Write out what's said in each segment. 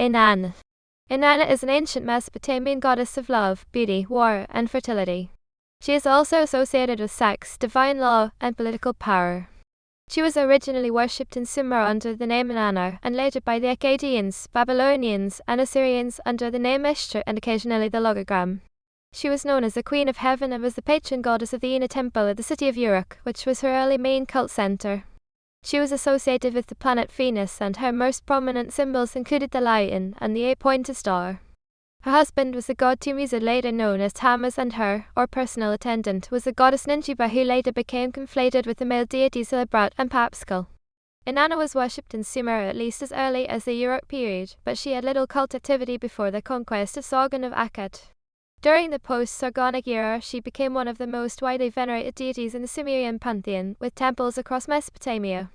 Inanna. Inanna is an ancient Mesopotamian goddess of love, beauty, war, and fertility. She is also associated with sex, divine law, and political power. She was originally worshipped in Sumer under the name Inanna, and later by the Akkadians, Babylonians, and Assyrians under the name Ishtar and occasionally the logogram. She was known as the Queen of Heaven and was the patron goddess of the Eanna temple at the city of Uruk, which was her early main cult center. She was associated with the planet Venus, and her most prominent symbols included the lion and the 8-pointed star. Her husband was the god Dumuzid, later known as Tammuz, and her, or personal attendant, was the goddess Ninshubur, who later became conflated with the male deities Ilabrat and Papsukkal. Inanna was worshipped in Sumer at least as early as the Uruk period, but she had little cult activity before the conquest of Sargon of Akkad. During the post-Sargonic era, she became one of the most widely venerated deities in the Sumerian pantheon, with temples across Mesopotamia.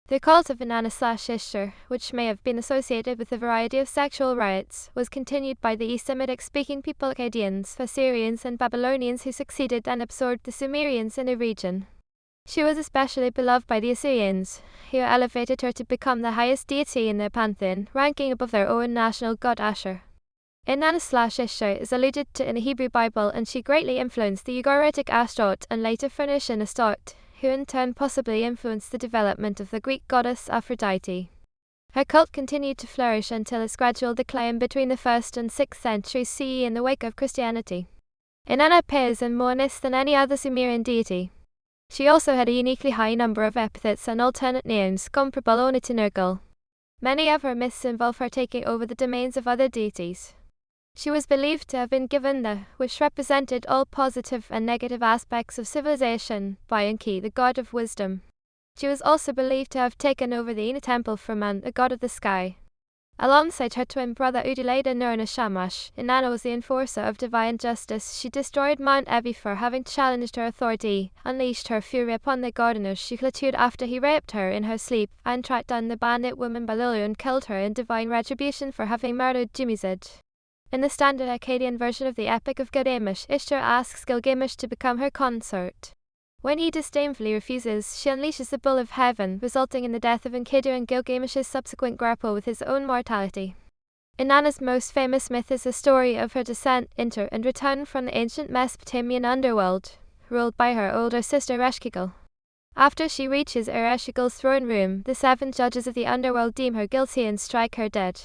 The cult of Inanna/Ishtar, which may have been associated with a variety of sexual rites, was continued by the East Semitic-speaking people Akkadians, Assyrians and Babylonians, who succeeded and absorbed the Sumerians in the region. She was especially beloved by the Assyrians, who elevated her to become the highest deity in their pantheon, ranking above their own national god Ashur. Inanna/Ishtar is alluded to in the Hebrew Bible, and she greatly influenced the Ugaritic Ashdod and later Phoenician Astarte, who in turn possibly influenced the development of the Greek goddess Aphrodite. Her cult continued to flourish until its gradual decline between the 1st and 6th centuries CE in the wake of Christianity. Inanna appears in more myths than any other Sumerian deity. She also had a uniquely high number of epithets and alternate names, comparable only to Nergal. Many of her myths involve her taking over the domains of other deities. She was believed to have been given the, which represented all positive and negative aspects of civilization, by Enki, the god of wisdom. She was also believed to have taken over the Eanna temple from An, the god of the sky. Alongside her twin brother Udu, later known as Shamash, Inanna was the enforcer of divine justice. She destroyed Mount Ebi for having challenged her authority, unleashed her fury upon the gardener she tattooed after he raped her in her sleep, and tracked down the bandit woman Balulu and killed her in divine retribution for having murdered Dumuzid. In the standard Akkadian version of the Epic of Gilgamesh, Ishtar asks Gilgamesh to become her consort. When he disdainfully refuses, she unleashes the Bull of Heaven, resulting in the death of Enkidu and Gilgamesh's subsequent grapple with his own mortality. Inanna's most famous myth is the story of her descent into and return from the ancient Mesopotamian underworld, ruled by her older sister Ereshkigal. After she reaches Ereshkigal's throne room, the 7 judges of the underworld deem her guilty and strike her dead.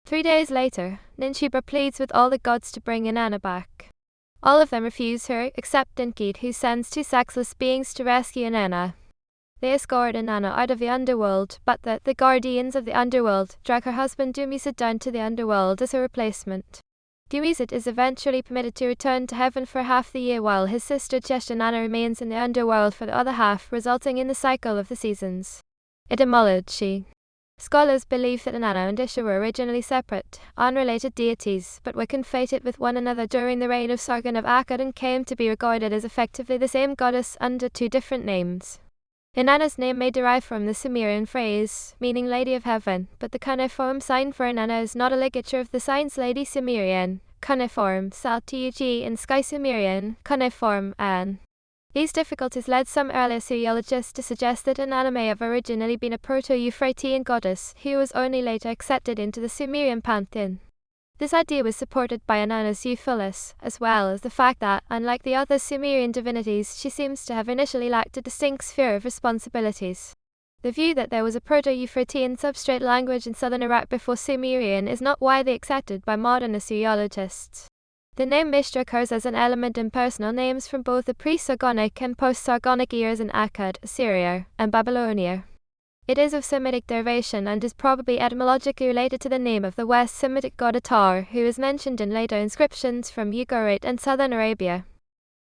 3 days later, Ninshubur pleads with all the gods to bring Inanna back. All of them refuse her, except Enki, who sends 2 sexless beings to rescue Inanna. They escort Inanna out of the underworld, but the guardians of the underworld drag her husband Dumuzid down to the underworld as her replacement. Dumuzid is eventually permitted to return to heaven for half the year, while his sister Inanna remains in the underworld for the other half, resulting in the cycle of the seasons. Etymology. Scholars believe that Inanna and Ishtar were originally separate, unrelated deities, but were conflated with one another during the reign of Sargon of Akkad and came to be regarded as effectively the same goddess under 2 different names. Inanna's name may derive from the Sumerian phrase, meaning Lady of Heaven, but the cuneiform sign for Inanna is not a ligature of the signs Lady Sumerian, cuneiform Sal-Tug in Sky Sumerian, cuneiform An. These difficulties led some early Assyriologists to suggest that Inanna may have originally been a Proto-Euphratean goddess, who was only later accepted into the Sumerian pantheon. This idea was supported by Inanna's Euphulis, as well as the fact that, unlike the other Sumerian divinities, she seems to have initially lacked a distinct sphere of responsibilities. The view that there was a Proto-Euphratean substrate language in southern Iraq before Sumerian is not widely accepted by modern Assyriologists. The name Ishtar occurs as an element in personal names from both the pre-Sargonic and post-Sargonic eras in Akkad, Assyria, and Babylonia. It is of Semitic derivation and is probably etymologically related to the name of the West Semitic god Ishtar, who is mentioned in later inscriptions from Ugarit and southern Arabia.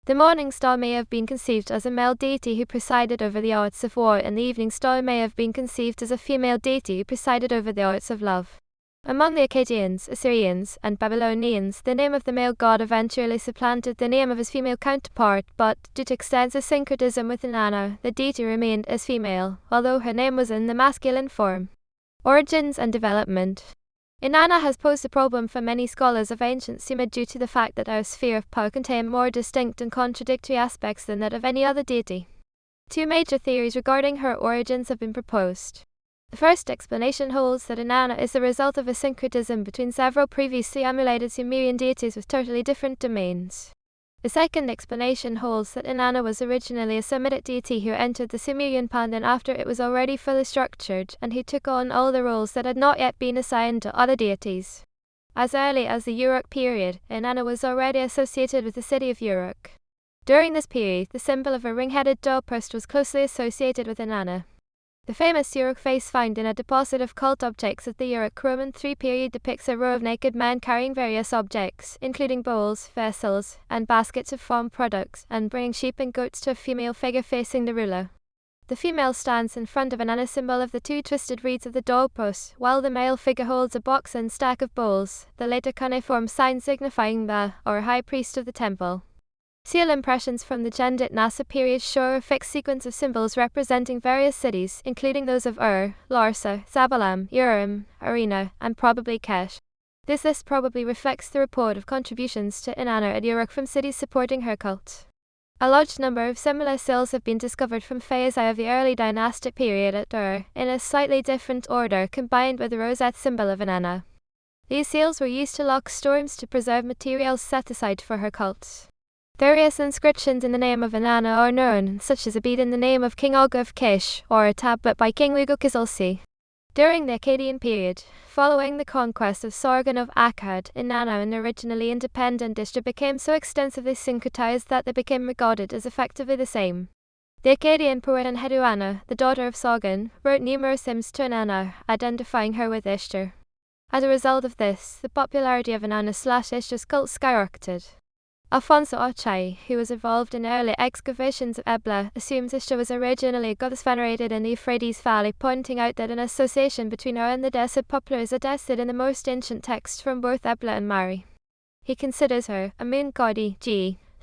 The morning star may have been conceived as a male deity who presided over the arts of war, and the evening star may have been conceived as a female deity who presided over the arts of love. Among the Akkadians, Assyrians, and Babylonians, the name of the male god eventually supplanted the name of his female counterpart, but, due to extensive syncretism with Inanna, the deity remained as female, although her name was in the masculine form. Origins and development. Inanna has posed a problem for many scholars of ancient Sumer due to the fact that our sphere of power contained more distinct and contradictory aspects than that of any other deity. 2 major theories regarding her origins have been proposed. The first explanation holds that Inanna is the result of a syncretism between several previously emulated Sumerian deities with totally different domains. The second explanation holds that Inanna was originally a Semitic deity who entered the Sumerian pantheon after it was already fully structured, and he took on all the roles that had not yet been assigned to other deities. As early as the Uruk period, Inanna was already associated with the city of Uruk. During this period, the symbol of a ring-headed doorpost was closely associated with Inanna. The famous Uruk face found in a deposit of cult objects at the Uruk Roman III period depicts a row of naked men carrying various objects, including bowls, vessels, and baskets of farm products, and bringing sheep and goats to a female figure facing the ruler. The female stands in front of Inanna, symbol of the two twisted reeds of the doorpost, while the male figure holds a box and stack of bowls, the later cuneiform sign signifying the, or high priest of the temple. Seal impressions from the Gendit Nasa period show a fixed sequence of symbols representing various cities, including those of Ur, Larsa, Zabalam, Urim, Eanna, and probably Kesh. This list probably reflects the report of contributions to Inanna at Uruk from cities supporting her cult. A large number of similar seals have been discovered from Phaeaci of the early dynastic period at Ur, in a slightly different order, combined with the rosette symbol of Inanna. These seals were used to lock storms to preserve materials set aside for her cult. Various inscriptions in the name of Inanna are known, such as a bead in the name of King Og of Kish, or a tablet by King Lugo-Kizilsi. During the Akkadian period, following the conquest of Sargon of Akkad, Inanna, an originally independent Ishtar, became so extensively syncretized that they became regarded as effectively the same. The Akkadian poet Eanna, the daughter of Sargon, wrote numerous hymns to Inanna, identifying her with Ishtar. As a result of this, the popularity of Inanna/Ishtar's cult skyrocketed. Alfonso Ochai, who was involved in early excavations of Ebla, assumes Ishtar was originally a goddess venerated in the Euphrates Valley, pointing out that an association between her and the desert poplar is attested in the most ancient texts from both Ebla and Mari. He considers her, a moon goddess,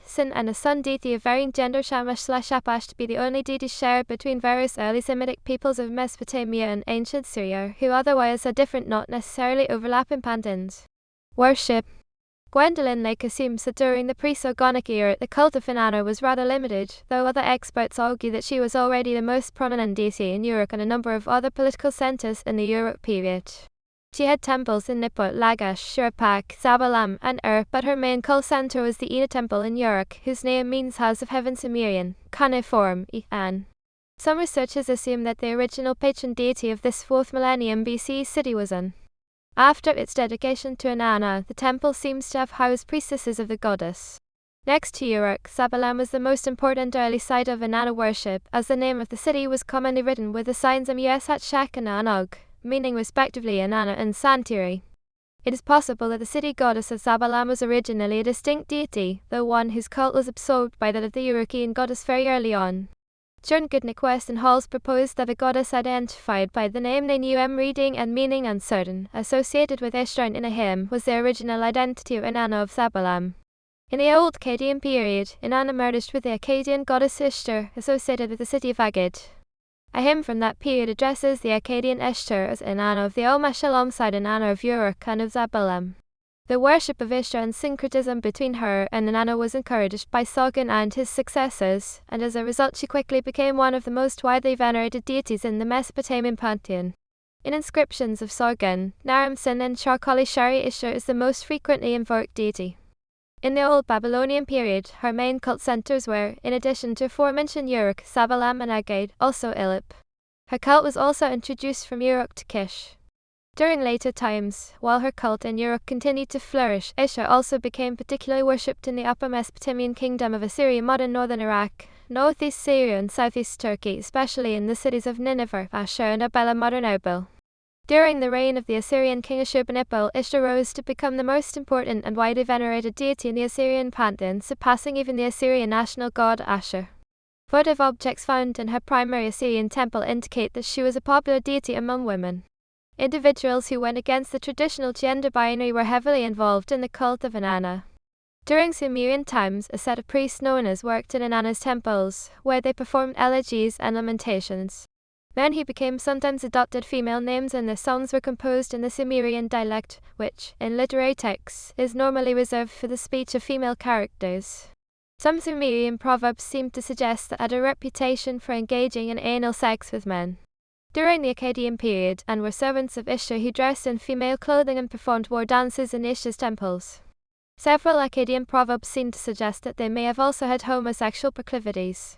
Sin, and a sun deity of varying gender, Shamash/Shapash, to be the only deity shared between various early Semitic peoples of Mesopotamia and ancient Syria, who otherwise had different, not necessarily overlapping pantheons. Worship. Gwendolyn Lake assumes that during the pre-Sargonic era the cult of Inanna was rather limited, though other experts argue that she was already the most prominent deity in Uruk and a number of other political centers in the Uruk period. She had temples in Nippur, Lagash, Shurpak, Zabalam, and Ur, but her main cult center was the Eanna temple in Uruk, whose name means House of Heaven Sumerian, cuneiform, Eanna. Some researchers assume that the original patron deity of this 4th millennium BC city was An. After its dedication to Inanna, the temple seems to have housed priestesses of the goddess. Next to Uruk, Zabalam was the most important early site of Inanna worship, as the name of the city was commonly written with the signs Mushat Shakana and Og, meaning respectively Inanna and Santiri. It is possible that the city goddess of Zabalam was originally a distinct deity, though one whose cult was absorbed by that of the Urukian goddess very early on. John Goodnick West and Halls proposed that the goddess identified by the name they knew reading and meaning uncertain, associated with Ishtar in a hymn, was the original identity of Inanna of Zabalam. In the Old Akkadian period, Inanna merged with the Akkadian goddess Ishtar, associated with the city of Akkad. A hymn from that period addresses the Akkadian Ishtar as Inanna of the Almash alongside Inanna of Uruk and of Zabalam. The worship of Ishtar and syncretism between her and Inanna was encouraged by Sargon and his successors, and as a result she quickly became one of the most widely venerated deities in the Mesopotamian pantheon. In inscriptions of Sargon, Naram Sin and Charkali Shari Ishtar is the most frequently invoked deity. In the Old Babylonian period, her main cult centers were, in addition to aforementioned Uruk, Zabalam and Akkad, also Ilip. Her cult was also introduced from Uruk to Kish. During later times, while her cult in Uruk continued to flourish, Ishtar also became particularly worshipped in the Upper Mesopotamian kingdom of Assyria, modern northern Iraq, northeast Syria and southeast Turkey, especially in the cities of Nineveh, Ashur and Abela, modern Erbil. During the reign of the Assyrian king Ashurbanipal, Ishtar rose to become the most important and widely venerated deity in the Assyrian pantheon, surpassing even the Assyrian national god Ashur. Votive objects found in her primary Assyrian temple indicate that she was a popular deity among women. Individuals who went against the traditional gender binary were heavily involved in the cult of Inanna. During Sumerian times, a set of priests known as worked in Inanna's temples, where they performed elegies and lamentations. Men who became sometimes adopted female names, and their songs were composed in the Sumerian dialect, which, in literary texts, is normally reserved for the speech of female characters. Some Sumerian proverbs seem to suggest that had a reputation for engaging in anal sex with men. during the Akkadian period and were servants of Ishtar who dressed in female clothing and performed war dances in Ishtar's temples. Several Akkadian proverbs seem to suggest that they may have also had homosexual proclivities.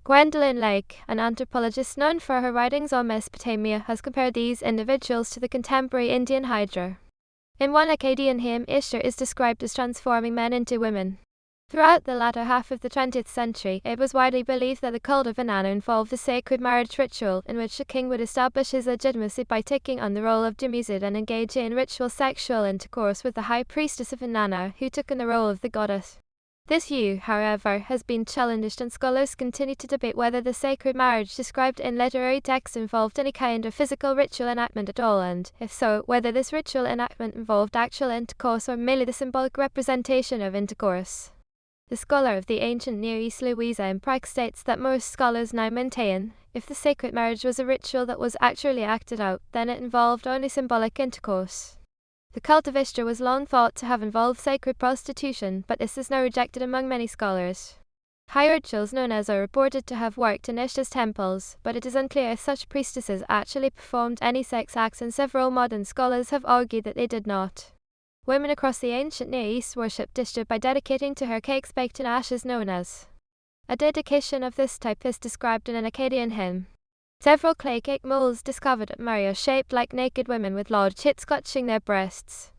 Gwendolyn Lake, an anthropologist known for her writings on Mesopotamia, has compared these individuals to the contemporary Indian Hydra. In one Akkadian hymn, Ishtar is described as transforming men into women. Throughout the latter half of the 20th century, it was widely believed that the cult of Inanna involved a sacred marriage ritual in which a king would establish his legitimacy by taking on the role of Dumuzid and engaging in ritual sexual intercourse with the high priestess of Inanna, who took on the role of the goddess. This view, however, has been challenged, and scholars continue to debate whether the sacred marriage described in literary texts involved any kind of physical ritual enactment at all, and, if so, whether this ritual enactment involved actual intercourse or merely the symbolic representation of intercourse. The scholar of the ancient Near East Louisa M. Pryke states that most scholars now maintain, if the sacred marriage was a ritual that was actually acted out, then it involved only symbolic intercourse. The cult of Ishtar was long thought to have involved sacred prostitution, but this is now rejected among many scholars. High rituals known as are reported to have worked in Ishtar's temples, but it is unclear if such priestesses actually performed any sex acts, and several modern scholars have argued that they did not. Women across the ancient Near East worshipped Ishtar by dedicating to her cakes baked in ashes known as. A dedication of this type is described in an Akkadian hymn. Several clay cake molds discovered at Mari are shaped like naked women with large tits clutching their breasts.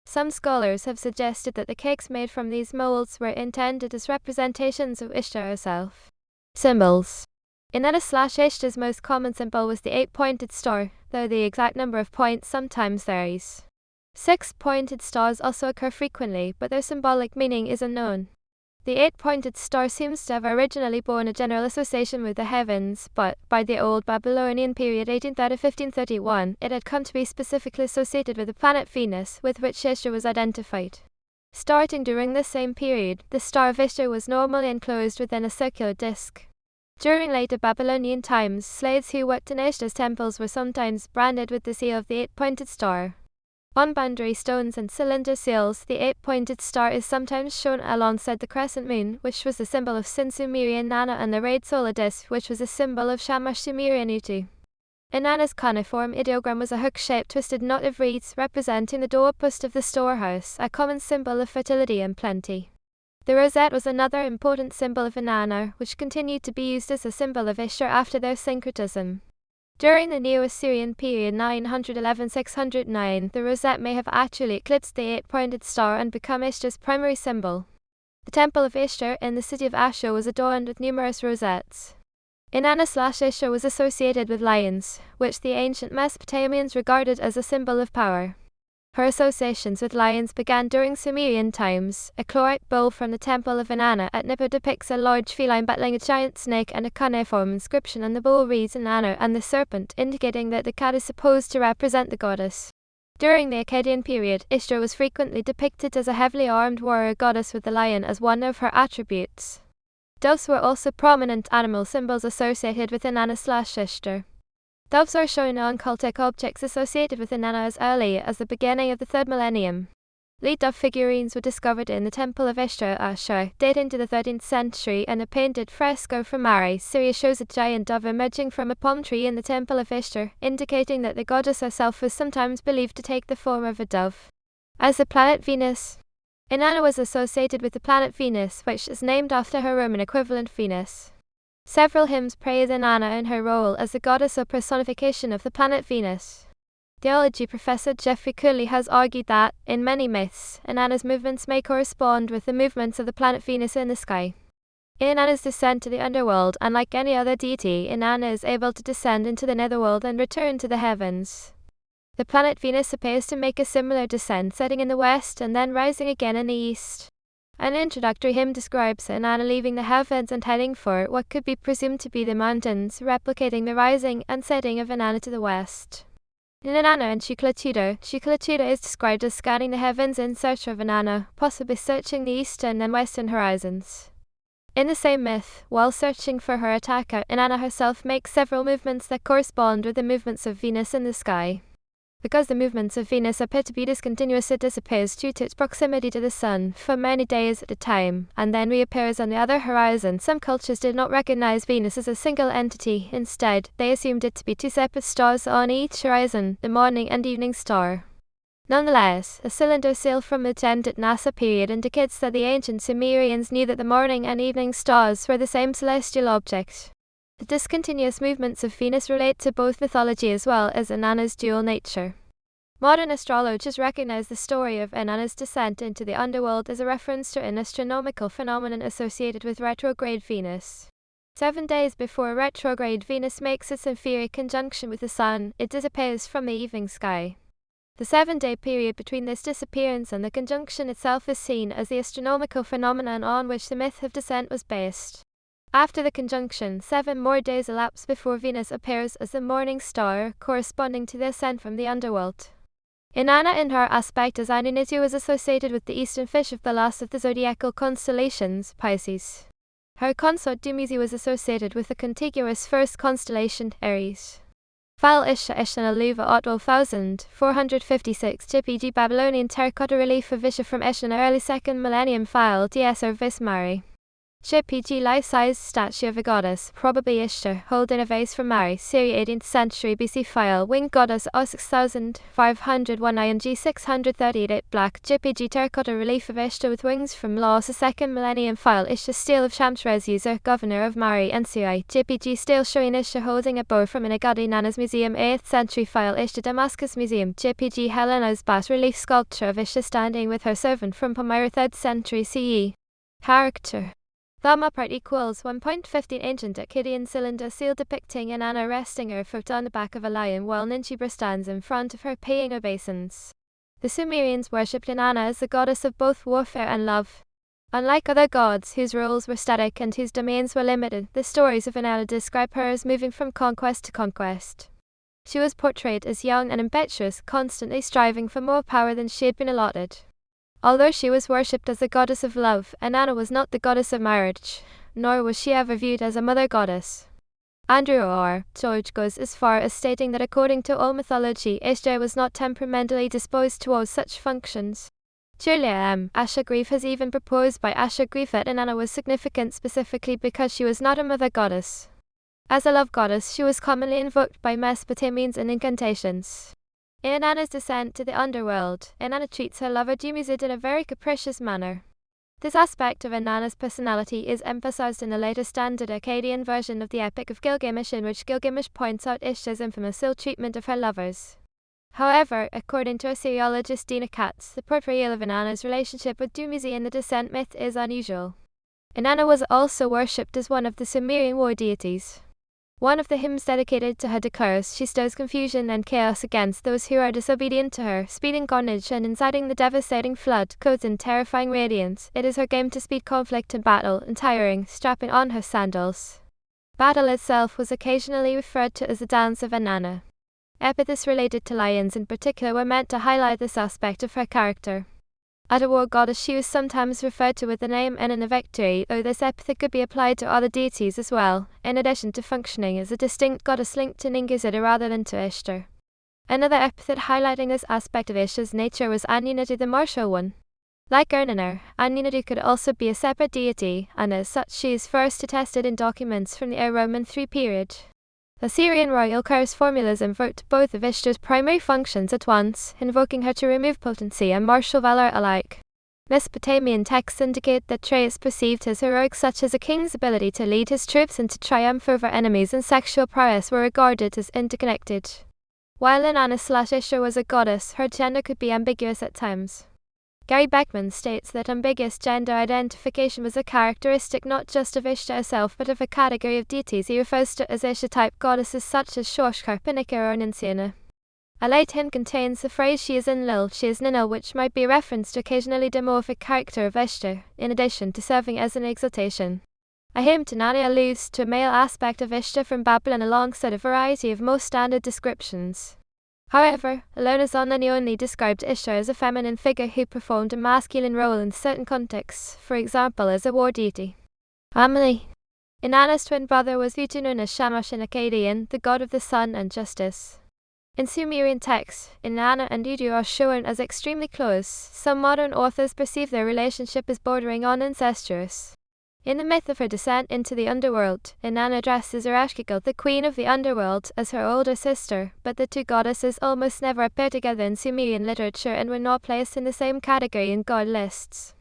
Some scholars have suggested that the cakes made from these molds were intended as representations of Ishtar herself. Symbols. Inanna/Ishtar's most common symbol was the 8-pointed star, though the exact number of points sometimes varies. 6-pointed stars also occur frequently, but their symbolic meaning is unknown. The 8-pointed star seems to have originally borne a general association with the heavens, but, by the Old Babylonian period 1830–1531, it had come to be specifically associated with the planet Venus, with which Ishtar was identified. Starting during this same period, the star of Ishtar was normally enclosed within a circular disk. During later Babylonian times, slaves who worked in Ishtar's temples were sometimes branded with the seal of the 8-pointed star. On boundary stones and cylinder seals, the 8-pointed star is sometimes shown alongside the crescent moon, which was the symbol of Sin Sumerian Inanna, and the rayed solar disk, which was a symbol of Shamash Sumerian Utu. Inanna's cuneiform ideogram was a hook-shaped twisted knot of reeds representing the doorpost of the storehouse, a common symbol of fertility and plenty. The rosette was another important symbol of Inanna, which continued to be used as a symbol of Ishtar after their syncretism. During the Neo-Assyrian period 911–609, the rosette may have actually eclipsed the 8-pointed star and become Ishtar's primary symbol. The temple of Ishtar in the city of Ashur was adorned with numerous rosettes. Inanna/Ishtar was associated with lions, which the ancient Mesopotamians regarded as a symbol of power. Her associations with lions began during Sumerian times. A chlorite bowl from the temple of Eanna at Nippur depicts a large feline battling a giant snake, and a cuneiform inscription on the bowl reads Inanna and the serpent, indicating that the cat is supposed to represent the goddess. During the Akkadian period, Ishtar was frequently depicted as a heavily armed warrior goddess with the lion as one of her attributes. Doves were also prominent animal symbols associated with Inanna/Ishtar. Doves are shown on cultic objects associated with Inanna as early as the beginning of the 3rd millennium. Lead dove figurines were discovered in the temple of Ishtar at Ashur, dating to the 13th century, and a painted fresco from Mari, Syria shows a giant dove emerging from a palm tree in the temple of Ishtar, indicating that the goddess herself was sometimes believed to take the form of a dove. As the planet Venus. Inanna was associated with the planet Venus, which is named after her Roman equivalent Venus. Several hymns praise Inanna in her role as the goddess or personification of the planet Venus. Theology professor Geoffrey Cooley has argued that, in many myths, Inanna's movements may correspond with the movements of the planet Venus in the sky. In Inanna's descent to the underworld, unlike any other deity, Inanna is able to descend into the netherworld and return to the heavens. The planet Venus appears to make a similar descent, setting in the west and then rising again in the east. An introductory hymn describes Inanna leaving the heavens and heading for what could be presumed to be the mountains, replicating the rising and setting of Inanna to the west. In Inanna and Chuqualatudo is described as scanning the heavens in search of Inanna, possibly searching the eastern and western horizons. In the same myth, while searching for her attacker, Inanna herself makes several movements that correspond with the movements of Venus in the sky. Because the movements of Venus appear to be discontinuous, it disappears due to its proximity to the sun for many days at a time, and then reappears on the other horizon. Some cultures did not recognize Venus as a single entity. Instead, they assumed it to be two separate stars on each horizon, the morning and evening star. Nonetheless, a cylinder sail from the attendant NASA period indicates that the ancient Sumerians knew that the morning and evening stars were the same celestial object. The discontinuous movements of Venus relate to both mythology as well as Inanna's dual nature. Modern astrologers recognize the story of Inanna's descent into the underworld as a reference to an astronomical phenomenon associated with retrograde Venus. 7 days before retrograde Venus makes its inferior conjunction with the Sun, it disappears from the evening sky. The 7-day period between this disappearance and the conjunction itself is seen as the astronomical phenomenon on which the myth of descent was based. After the conjunction, 7 more days elapse before Venus appears as the morning star, corresponding to the ascent from the underworld. Inanna in her aspect as Anunnaki was associated with the eastern fish of the last of the zodiacal constellations, Pisces. Her consort Dumuzid was associated with the contiguous first constellation, Aries. File Ishtar Eanna Luva at 12,456 JPG Babylonian terracotta relief of Ishtar from Eanna early 2nd millennium. File DSR Vismari. JPG life-size statue of a goddess, probably Ishtar, holding a vase from Mari, Syria 18th century BC. File winged goddess O6501 ING 638 black JPG terracotta relief of Ishtar with wings from Laos 2nd millennium. File Ishtar stele of Shamshrez user, governor of Mari NCI JPG stele showing Ishtar holding a bow from an Akkadians museum 8th century. File Ishtar Damascus museum JPG Helena's bas relief sculpture of Ishtar standing with her servant from Palmyra 3rd century CE. Character thumb upright equals 1.15 ancient Akkadian cylinder seal depicting Inanna resting her foot on the back of a lion while Ninshubur stands in front of her paying obeisance. The Sumerians worshipped Inanna as the goddess of both warfare and love. Unlike other gods whose roles were static and whose domains were limited, the stories of Inanna describe her as moving from conquest to conquest. She was portrayed as young and impetuous, constantly striving for more power than she had been allotted. Although she was worshipped as the goddess of love, Inanna was not the goddess of marriage, nor was she ever viewed as a mother goddess. Andrew R. George goes as far as stating that according to all mythology, Ishtar was not temperamentally disposed towards such functions. Julia M. Asher-Grief has even proposed by Asher-Grief that Inanna was significant specifically because she was not a mother goddess. As a love goddess, she was commonly invoked by Mesopotamians in incantations. In Inanna's descent to the underworld, Inanna treats her lover Dumuzid in a very capricious manner. This aspect of Inanna's personality is emphasized in the later standard Akkadian version of the Epic of Gilgamesh, in which Gilgamesh points out Ishtar's infamous ill-treatment of her lovers. However, according to Assyriologist Dina Katz, the portrayal of Inanna's relationship with Dumuzid in the descent myth is unusual. Inanna was also worshipped as one of the Sumerian war deities. One of the hymns dedicated to her declares she stirs confusion and chaos against those who are disobedient to her, speeding carnage and inciting the devastating flood, clothed in terrifying radiance. It is her game to speed conflict and battle, untiring, strapping on her sandals. Battle itself was occasionally referred to as the dance of Inanna. Epithets related to lions in particular were meant to highlight this aspect of her character. As a war goddess, she was sometimes referred to with the name Inanna Victory, though this epithet could be applied to other deities as well, in addition to functioning as a distinct goddess linked to Ninshubur rather than to Ishtar. Another epithet highlighting this aspect of Ishtar's nature was Anunnaki, the martial one. Like Eanna, Anunnaki could also be a separate deity, and as such she is first attested in documents from the Roman III period. Assyrian royal curse formulas invoked both of Ishtar's primary functions at once, invoking her to remove potency and martial valor alike. Mesopotamian texts indicate that traits perceived as heroic, such as a king's ability to lead his troops into triumph over enemies and sexual prowess, were regarded as interconnected. While Inanna/Ishtar was a goddess, her gender could be ambiguous at times. Gary Beckman states that ambiguous gender identification was a characteristic not just of Ishtar herself but of a category of deities he refers to as Ishtar-type goddesses such as Shoshkar, Pinaka or Ninshubur. A late hymn contains the phrase "she is Enlil, she is Ninil," which might be a reference to occasionally dimorphic character of Ishtar, in addition to serving as an exaltation. A hymn to Nani alludes to a male aspect of Ishtar from Babylon alongside a variety of more standard descriptions. However, Alonazanani only described Ishtar as a feminine figure who performed a masculine role in certain contexts, for example as a war deity. Family. Inanna's twin brother was viewed known as Shamash in Akkadian, the god of the sun and justice. In Sumerian texts, Inanna and Uruk are shown as extremely close. Some modern authors perceive their relationship as bordering on incestuous. In the myth of her descent into the underworld, Inanna dresses Uruk, the queen of the underworld, as her older sister, but the two goddesses almost never appear together in Sumerian literature and were not placed in the same category in god lists.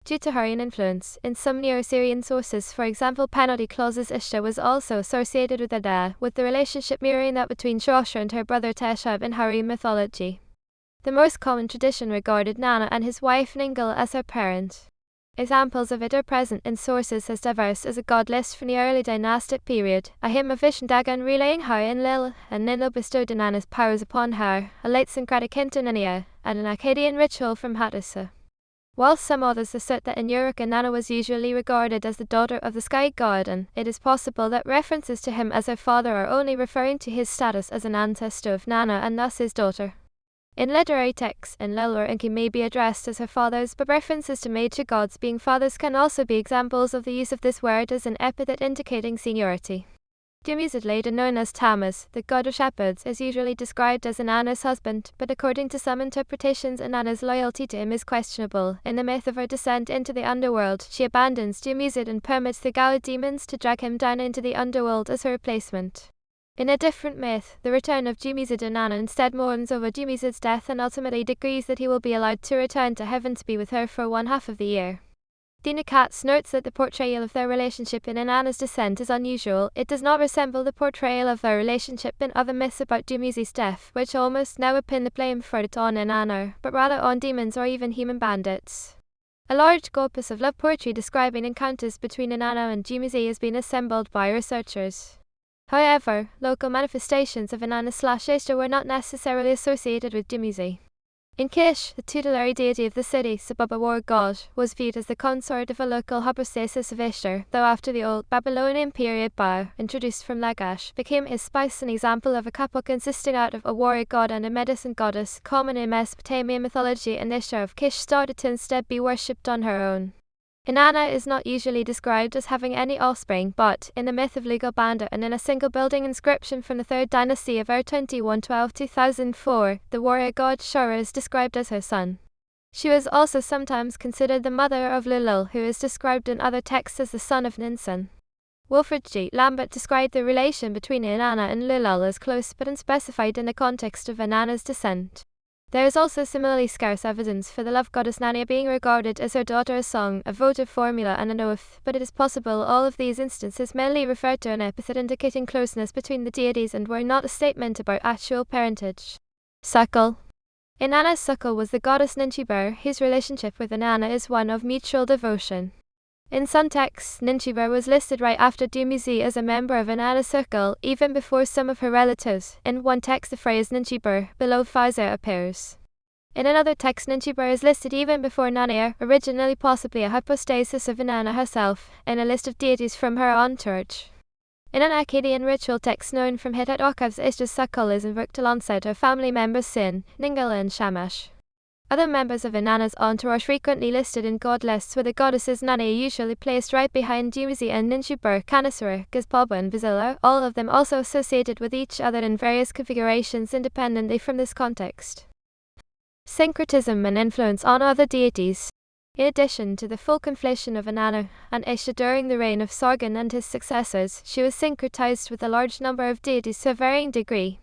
Due to Hurrian influence, in some Neo-Assyrian sources, for example penalty clauses, Ishtar was also associated with Eanna, with the relationship mirroring that between Shosha and her brother Teshub in Hurrian mythology. The most common tradition regarded Nana and his wife Ningal as her parent. Examples of it are present in sources as diverse as a god list from the early dynastic period, a hymn of Ishtar relaying how Enlil and Ningal bestowed Inanna's powers upon her, a late syncretic hint in Inanna, and an Akkadian ritual from Hattusa. While some authors assert that in Uruk Inanna was usually regarded as the daughter of the sky god, and it is possible that references to him as her father are only referring to his status as an ancestor of Nana and thus his daughter. In literary texts, Enlil or Enki may be addressed as her fathers, but references to major gods being fathers can also be examples of the use of this word as an epithet indicating seniority. Dumuzid, later known as Tammuz, the god of shepherds, is usually described as Inanna's husband, but according to some interpretations Inanna's loyalty to him is questionable. In the myth of her descent into the underworld, she abandons Dumuzid and permits the Gau demons to drag him down into the underworld as her replacement. In a different myth, the return of Dumuzid, Inanna instead mourns over Dumuzid's death and ultimately decrees that he will be allowed to return to heaven to be with her for 1/2 of the year. Dina Katz notes that the portrayal of their relationship in Inanna's descent is unusual. It does not resemble the portrayal of their relationship in other myths about Dumuzid's death, which almost never pin the blame for it on Inanna, but rather on demons or even human bandits. A large corpus of love poetry describing encounters between Inanna and Dumuzid has been assembled by researchers. However, local manifestations of Inanna/Ishtar were not necessarily associated with Dumuzid. In Kish, the tutelary deity of the city, Sababa war god, was viewed as the consort of a local hypostasis of Ishtar, though after the old Babylonian period Ba, introduced from Lagash, became his spouse, an example of a couple consisting out of a warrior god and a medicine goddess, common in Mesopotamian mythology, and Ishtar of Kish started to instead be worshipped on her own. Inanna is not usually described as having any offspring, but, in the myth of Lugal Banda and in a single building inscription from the 3rd dynasty of Ur 2112-2004, the warrior god Shura is described as her son. She was also sometimes considered the mother of Lulul, who is described in other texts as the son of Ninsun. Wilfred G. Lambert described the relation between Inanna and Lulul as close but unspecified in the context of Inanna's descent. There is also similarly scarce evidence for the love goddess Nanna being regarded as her daughter, a song, a votive formula and an oath, but it is possible all of these instances merely refer to an epithet indicating closeness between the deities and were not a statement about actual parentage. Suckle. Inanna's suckle was the goddess Ninshubur, whose relationship with Inanna is one of mutual devotion. In some texts, Ninshubur was listed right after Dumuzid as a member of Inanna's circle, even before some of her relatives. In one text the phrase Ninshubur, below Pfizer, appears. In another text Ninshubur is listed even before Nanna, originally possibly a hypostasis of Inanna herself, in a list of deities from her entourage. In an Akkadian ritual text known from Hittite archives, Ishtar's suckle is invoked alongside her family members Sin, Ningal and Shamash. Other members of Inanna's entourage frequently listed in god lists were the goddesses Nanna, usually placed right behind Dumuzid, and Ninshubur, Canasura, Gizpaba and Bazilla, all of them also associated with each other in various configurations independently from this context. Syncretism and influence on other deities. In addition to the full conflation of Inanna and Ishtar during the reign of Sargon and his successors, she was syncretized with a large number of deities to a varying degree.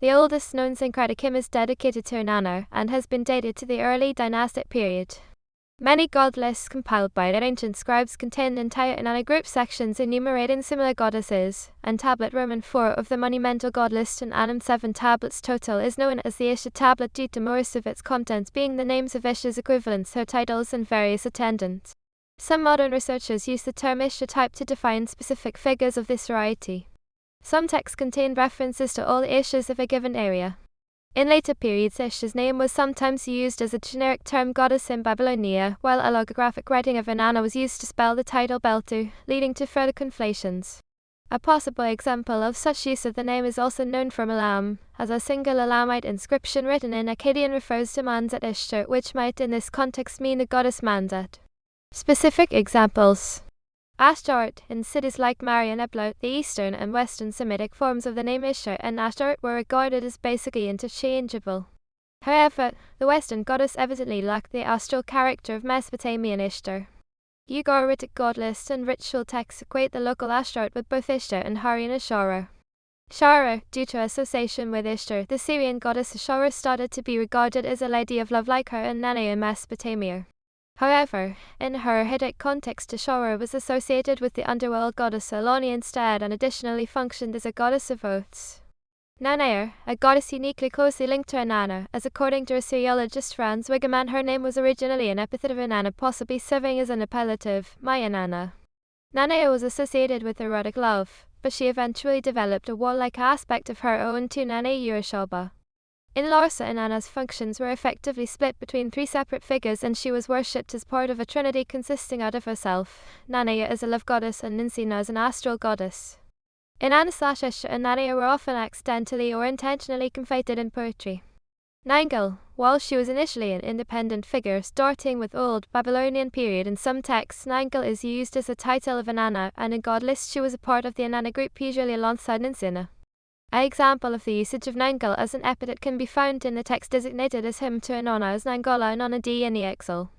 The oldest known syncretic hymn is dedicated to Inanna and has been dated to the early dynastic period. Many god lists compiled by their ancient scribes contain entire Inanna group sections enumerating similar goddesses, and tablet Roman 4 of the monumental god list in Adam 7 tablets total is known as the Ishtar tablet due to most of its contents being the names of Ishtar's equivalents, her titles and various attendants. Some modern researchers use the term Ishtar type to define specific figures of this variety. Some texts contain references to all the Ishtars of a given area. In later periods, Ishtar's name was sometimes used as a generic term goddess in Babylonia, while a logographic writing of Inanna was used to spell the title Beltu, leading to further conflations. A possible example of such use of the name is also known from Elam, as a single Elamite inscription written in Akkadian refers to Manzat Ishtar, which might in this context mean the goddess Manzat. Specific examples. Ashtaroth, in cities like Mari and Ebla, the eastern and western Semitic forms of the name Ishtar and Ashtaroth were regarded as basically interchangeable. However, the western goddess evidently lacked the astral character of Mesopotamian Ishtar. Ugaritic god lists and ritual texts equate the local Ashtaroth with both Ishtar and Hari and Ashara. Shara, due to association with Ishtar, the Syrian goddess Ashara started to be regarded as a lady of love like her Inanna in Mesopotamia. However, in her Hittite context, Ishtar was associated with the underworld goddess Eanna instead and additionally functioned as a goddess of oaths. Nanayr, a goddess uniquely closely linked to Inanna, as according to Assyriologist Franz Wigemann her name was originally an epithet of Inanna, possibly serving as an appellative, my Inanna. Nanayr was associated with erotic love, but she eventually developed a warlike aspect of her own to Nanay Urushalba. In Larsa, Inanna's functions were effectively split between three separate figures and she was worshipped as part of a trinity consisting out of herself, Nanaya as a love goddess and Ninshubur as an astral goddess. Inanna/Ishtar and Nanaya were often accidentally or intentionally conflated in poetry. Ningal, while she was initially an independent figure starting with Old Babylonian period in some texts, Ningal is used as a title of Inanna, and in god lists she was a part of the Inanna group usually alongside Ninshubur. An example of the usage of Ningal as an epithet can be found in the text designated as hymn to Inanna as Nangala Inanna D in the Exile.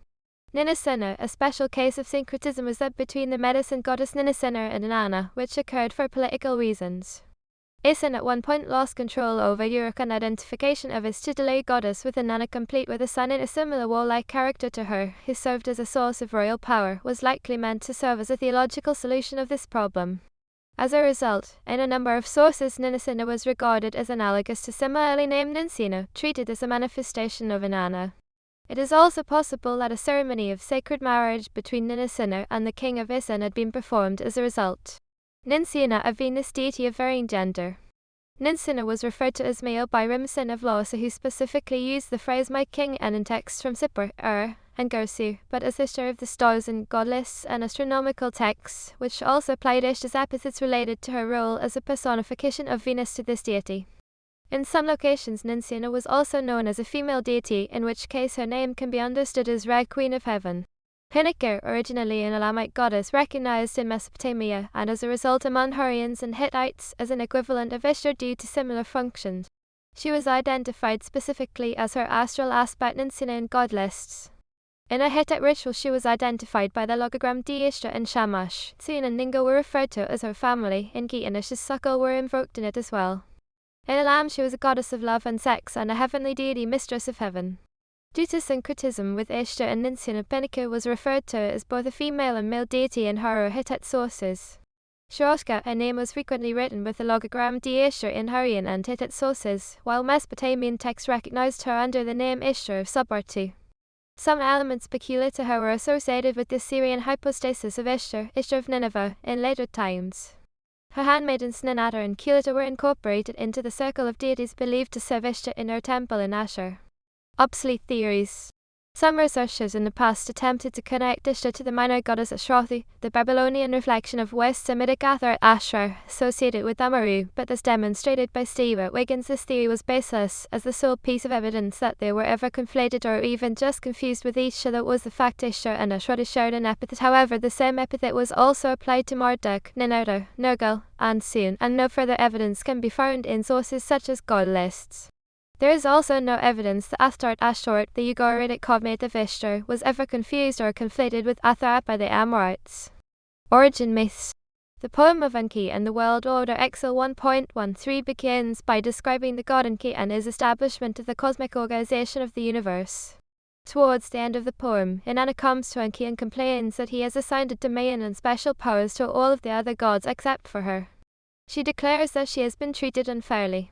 Ninshubur, a special case of syncretism was that between the medicine goddess Ninshubur and Inanna, which occurred for political reasons. Isin at one point lost control over Uruk and identification of his tutelary goddess with Inanna, complete with assigning a similar warlike character to her, who served as a source of royal power, was likely meant to serve as a theological solution of this problem. As a result, in a number of sources Ninshubur was regarded as analogous to similarly named Ninsina, treated as a manifestation of Inanna. It is also possible that a ceremony of sacred marriage between Ninshubur and the king of Isin had been performed as a result. Ninsina, a Venus deity of varying gender. Ninsina was referred to as male by Rimsin of Larsa, who specifically used the phrase my king and in texts from Sippur, and Gersu, but as Ishtar of the stars in god lists and astronomical texts, which also applied Ishtar's epithets related to her role as a personification of Venus to this deity. In some locations Ninsina was also known as a female deity, in which case her name can be understood as Red Queen of Heaven. Hinikir, originally an Elamite goddess recognized in Mesopotamia, and as a result among Hurrians and Hittites as an equivalent of Ishtar due to similar functions. She was identified specifically as her astral aspect Ninsina in god lists. In a Hittite ritual she was identified by the logogram D. Ishtar and Shamash. Tsun and Ningo were referred to as her family, Inki and Ishtar were invoked in it as well. In Elam she was a goddess of love and sex and a heavenly deity, mistress of heaven. Due to syncretism with Ishtar and Ninsina, Pinnaker was referred to as both a female and male deity in her Hittite sources. Shoroshka, her name was frequently written with the logogram D. Ishtar in Hurrian and Hittite sources, while Mesopotamian texts recognized her under the name Ishtar of Subartu. Some elements peculiar to her were associated with the Assyrian hypostasis of Ishtar, Ishtar of Nineveh, in later times. Her handmaidens Ninata and Kulita were incorporated into the circle of deities believed to serve Ishtar in her temple in Ashur. Obsolete theories. Some researchers in the past attempted to connect Ishtar to the minor goddess Ashrathi, the Babylonian reflection of West Semitic Athar Ashur, associated with Amaru, but as demonstrated by Stewart Wiggins, this theory was baseless, as the sole piece of evidence that they were ever conflated or even just confused with each other was the fact Ishtar and Ashrathi shared an epithet. However, the same epithet was also applied to Marduk, Ninurta, Nergal, and Sun, and no further evidence can be found in sources such as god lists. There is also no evidence that Ashtaroth, the Ugaritic cognate of Ishtar, was ever confused or conflated with Atharat by the Amorites. Origin myths. The poem of Enki and the World Order Exile 1.13 begins by describing the god Enki and his establishment of the cosmic organization of the universe. Towards the end of the poem, Inanna comes to Enki and complains that he has assigned a domain and special powers to all of the other gods except for her. She declares that she has been treated unfairly.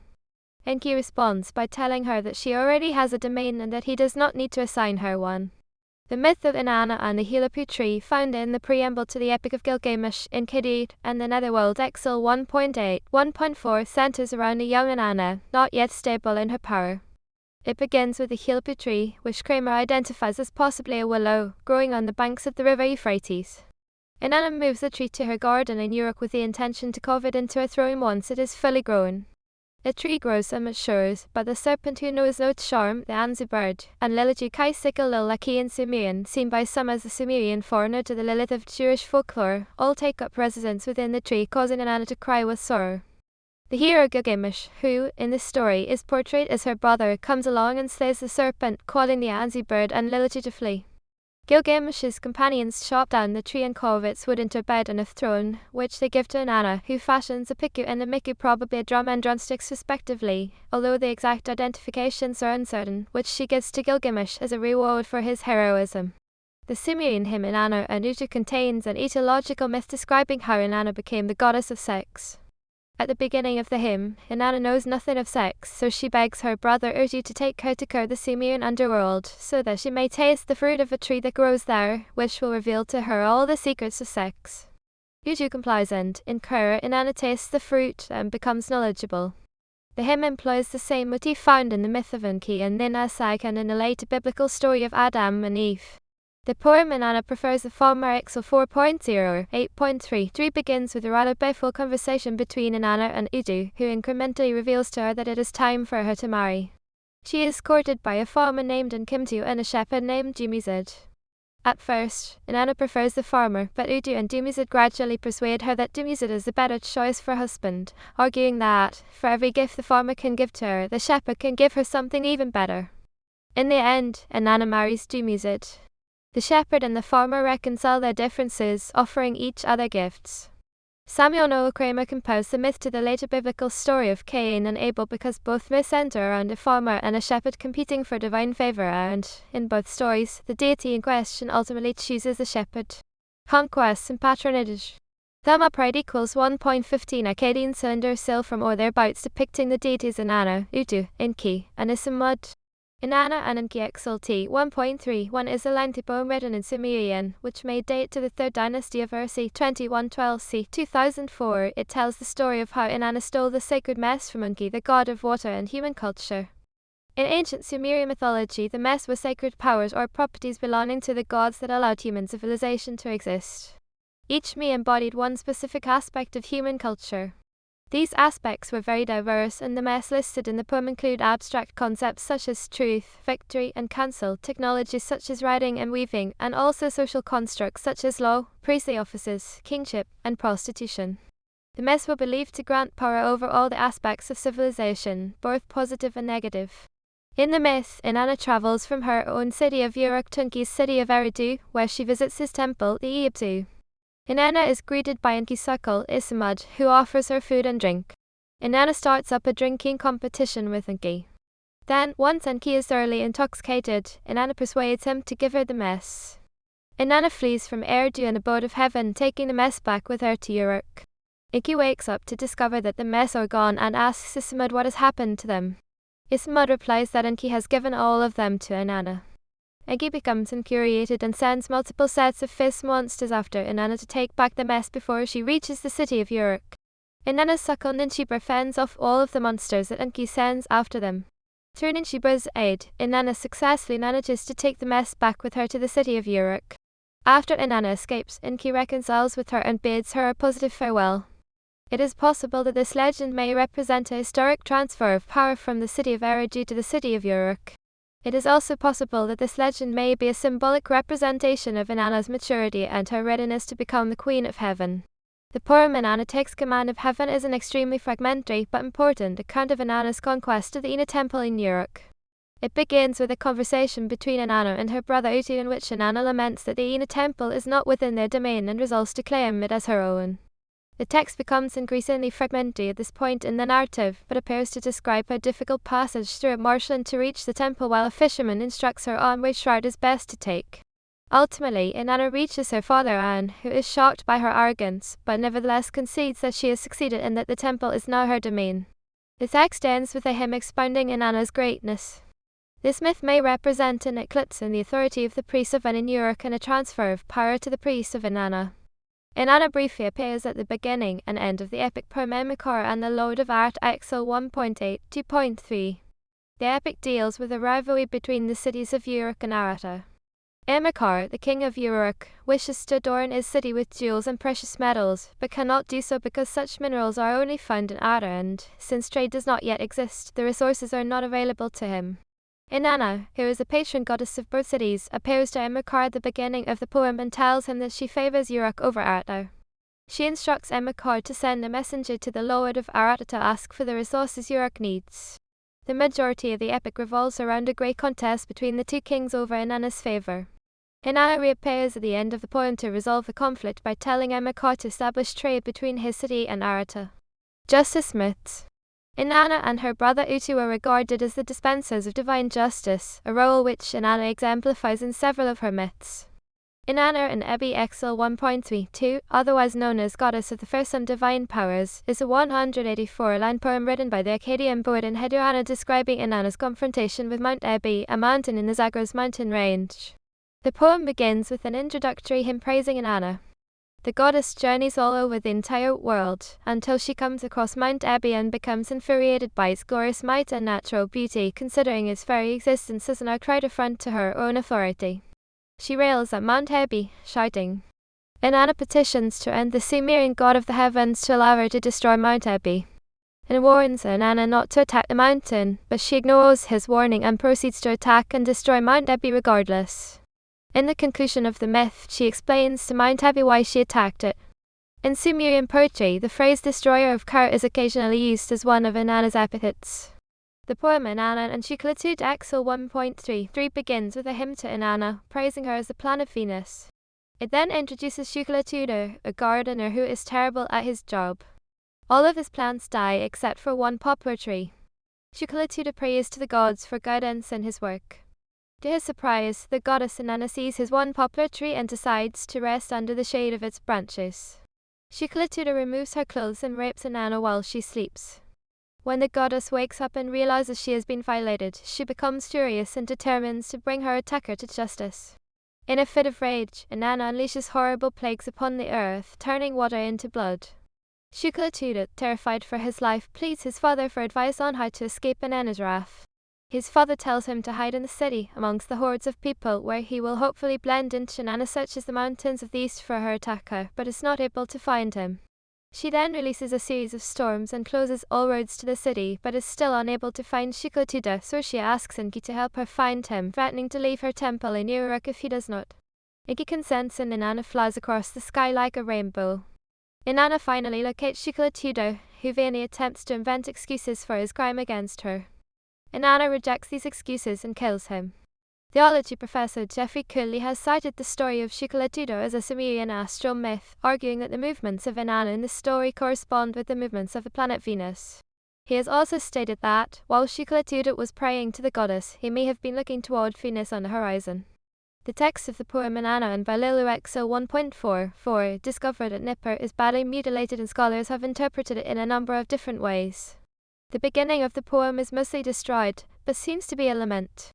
Enki responds by telling her that she already has a domain and that he does not need to assign her one. The myth of Inanna and the Hilapu tree found in the preamble to the Epic of Gilgamesh in Kedid and the Netherworld Exile 1.4 centers around a young Inanna, not yet stable in her power. It begins with the Hilapu tree, which Kramer identifies as possibly a willow, growing on the banks of the river Euphrates. Inanna moves the tree to her garden in Uruk with the intention to carve it into a throne once it is fully grown. A tree grows and matures, but the serpent who knows no charm, the Anzi bird, and Lilith Kai Sickle Lil Achaean Sumerian, seen by some as the Sumerian foreigner to the Lilith of Jewish folklore, all take up residence within the tree, causing Inanna to cry with sorrow. The hero Gilgamesh, who, in this story, is portrayed as her brother, comes along and slays the serpent, causing the Anzi bird and Lilith to flee. Gilgamesh's companions chop down the tree and carve its wood into a bed and a throne, which they give to Inanna, who fashions a piku and a miku, probably a drum and drumsticks respectively, although the exact identifications are uncertain, which she gives to Gilgamesh as a reward for his heroism. The Sumerian hymn Inanna and Utu contains an etymological myth describing how Inanna became the goddess of sex. At the beginning of the hymn, Inanna knows nothing of sex, so she begs her brother Utu to take her to the Sumerian underworld, so that she may taste the fruit of a tree that grows there, which will reveal to her all the secrets of sex. Utu complies and, in Kura, Inanna tastes the fruit and becomes knowledgeable. The hymn employs the same motif found in the myth of Enki and Ninna and in the later biblical story of Adam and Eve. The poem Inanna prefers the former Excel 4.0 or 8.3 begins with a rather playful conversation between Inanna and Utu, who incrementally reveals to her that it is time for her to marry. She is courted by a farmer named Nkimtu and a shepherd named Dumuzid. At first, Inanna prefers the farmer, but Utu and Dumuzid gradually persuade her that Dumuzid is the better choice for husband, arguing that, for every gift the farmer can give to her, the shepherd can give her something even better. In the end, Inanna marries Dumuzid. The shepherd and the farmer reconcile their differences, offering each other gifts. Samuel Noah Kramer composed the myth to the later biblical story of Cain and Abel because both myths center around a farmer and a shepherd competing for divine favor and, in both stories, the deity in question ultimately chooses the shepherd. Conquest and patronage. Thumb upright equals 1.15 Akkadian cylinder sail from or thereabouts depicting the deities Inanna, Utu, Enki, and Isamud. Inanna and Enki XLT 1.31 is a lengthy poem written in Sumerian, which may date to the 3rd dynasty of Ur c. 2112 c. 2004. It tells the story of how Inanna stole the sacred mess from Enki, the god of water and human culture. In ancient Sumerian mythology, the mess were sacred powers or properties belonging to the gods that allowed human civilization to exist. Each me embodied one specific aspect of human culture. These aspects were very diverse, and the mess listed in the poem include abstract concepts such as truth, victory, and counsel, technologies such as writing and weaving, and also social constructs such as law, priestly offices, kingship, and prostitution. The mess were believed to grant power over all the aspects of civilization, both positive and negative. In the myth, Inanna travels from her own city of Uruk to Enki's city of Eridu, where she visits his temple, the Iabzu. Inanna is greeted by Enki's suckle, Isamud, who offers her food and drink. Inanna starts up a drinking competition with Enki. Then, once Enki is thoroughly intoxicated, Inanna persuades him to give her the mess. Inanna flees from Eridu and abode of heaven, taking the mess back with her to Uruk. Enki wakes up to discover that the mess are gone and asks Isamud what has happened to them. Isamud replies that Enki has given all of them to Inanna. Enki becomes infuriated and sends multiple sets of fist monsters after Inanna to take back the mess before she reaches the city of Uruk. Inanna's suckle Ninshubur fends off all of the monsters that Enki sends after them. Through Ninshubur's aid, Inanna successfully manages to take the mess back with her to the city of Uruk. After Inanna escapes, Enki reconciles with her and bids her a positive farewell. It is possible that this legend may represent a historic transfer of power from the city of Eridu to the city of Uruk. It is also possible that this legend may be a symbolic representation of Inanna's maturity and her readiness to become the Queen of Heaven. The poem Inanna Takes Command of Heaven is an extremely fragmentary but important account of Inanna's conquest of the Eanna temple in Uruk. It begins with a conversation between Inanna and her brother Utu in which Inanna laments that the Eanna temple is not within their domain and resolves to claim it as her own. The text becomes increasingly fragmentary at this point in the narrative, but appears to describe a difficult passage through a marshland to reach the temple while a fisherman instructs her on which route is best to take. Ultimately, Inanna reaches her father An, who is shocked by her arrogance, but nevertheless concedes that she has succeeded and that the temple is now her domain. The text ends with a hymn expounding Inanna's greatness. This myth may represent an eclipse in the authority of the priest of An in Uruk and a transfer of power to the priest of Inanna. Inanna briefly appears at the beginning and end of the epic poem Emikara and the Lord of Art XL 1.8 2.3. The epic deals with a rivalry between the cities of Uruk and Aratta. Amakar, the king of Uruk, wishes to adorn his city with jewels and precious metals, but cannot do so because such minerals are only found in Ara and, since trade does not yet exist, the resources are not available to him. Inanna, who is the patron goddess of both cities, appears to Amakar at the beginning of the poem and tells him that she favors Uruk over Arata. She instructs Amakar to send a messenger to the Lord of Arata to ask for the resources Uruk needs. The majority of the epic revolves around a great contest between the two kings over Inanna's favor. Inanna reappears at the end of the poem to resolve the conflict by telling Amakar to establish trade between his city and Arata. Justice myths. Inanna and her brother Utu are regarded as the dispensers of divine justice, a role which Inanna exemplifies in several of her myths. Inanna in Ebi Exil 1.32, otherwise known as Goddess of the Fearsome Divine Powers, is a 184-line poem written by the Akkadian poet Eanna describing Inanna's confrontation with Mount Ebi, a mountain in the Zagros mountain range. The poem begins with an introductory hymn praising Inanna. The goddess journeys all over the entire world, until she comes across Mount Ebi and becomes infuriated by its glorious might and natural beauty, considering its very existence as an outright affront to her own authority. She rails at Mount Ebi, shouting. Inanna petitions to end the Sumerian god of the heavens to allow her to destroy Mount Ebi, and warns Inanna not to attack the mountain, but she ignores his warning and proceeds to attack and destroy Mount Ebi regardless. In the conclusion of the myth, she explains to Mount Ebi why she attacked it. In Sumerian poetry, the phrase destroyer of Kar is occasionally used as one of Inanna's epithets. The poem Inanna and Shukalatud Exil 1.33 begins with a hymn to Inanna, praising her as the planet Venus. It then introduces Shukalatudu, a gardener who is terrible at his job. All of his plants die except for one poplar tree. Shukalatudu prays to the gods for guidance in his work. To his surprise, the goddess Inanna sees his one poplar tree and decides to rest under the shade of its branches. Shukalatudu removes her clothes and rapes Inanna while she sleeps. When the goddess wakes up and realizes she has been violated, she becomes furious and determines to bring her attacker to justice. In a fit of rage, Inanna unleashes horrible plagues upon the earth, turning water into blood. Shukalatudu, terrified for his life, pleads his father for advice on how to escape Inanna's wrath. His father tells him to hide in the city, amongst the hordes of people, where he will hopefully blend into Inanna, searches the mountains of the east for her attacker, but is not able to find him. She then releases a series of storms and closes all roads to the city, but is still unable to find Shukalatudu, so she asks Enki to help her find him, threatening to leave her temple in Uruk if he does not. Enki consents and Inanna flies across the sky like a rainbow. Inanna finally locates Shukalatudu, who vainly attempts to invent excuses for his crime against her. Inanna rejects these excuses and kills him. Theology professor Jeffrey Cooley has cited the story of Shukalatudu as a Sumerian astral myth, arguing that the movements of Inanna in the story correspond with the movements of the planet Venus. He has also stated that, while Shukalatudu was praying to the goddess, he may have been looking toward Venus on the horizon. The text of the poem Inanna in Balilu Exo 1.44, discovered at Nippur, is badly mutilated and scholars have interpreted it in a number of different ways. The beginning of the poem is mostly destroyed, but seems to be a lament.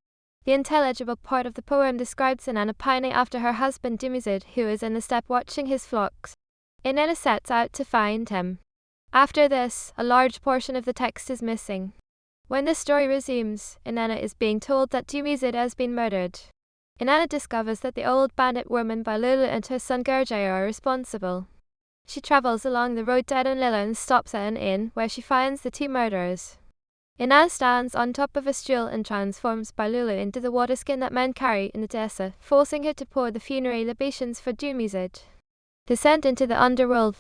The intelligible part of the poem describes Inanna pining after her husband Dumuzid, who is in the steppe watching his flocks. Inanna sets out to find him. After this, a large portion of the text is missing. When the story resumes, Inanna is being told that Dumuzid has been murdered. Inanna discovers that the old bandit woman Balulu and her son Gerjaya are responsible. She travels along the road to Lila and stops at an inn, where she finds the two murderers. Inanna stands on top of a stool and transforms Balulu into the water skin that men carry in the desert, forcing her to pour the funerary libations for Dumuzid. Descent into the underworld.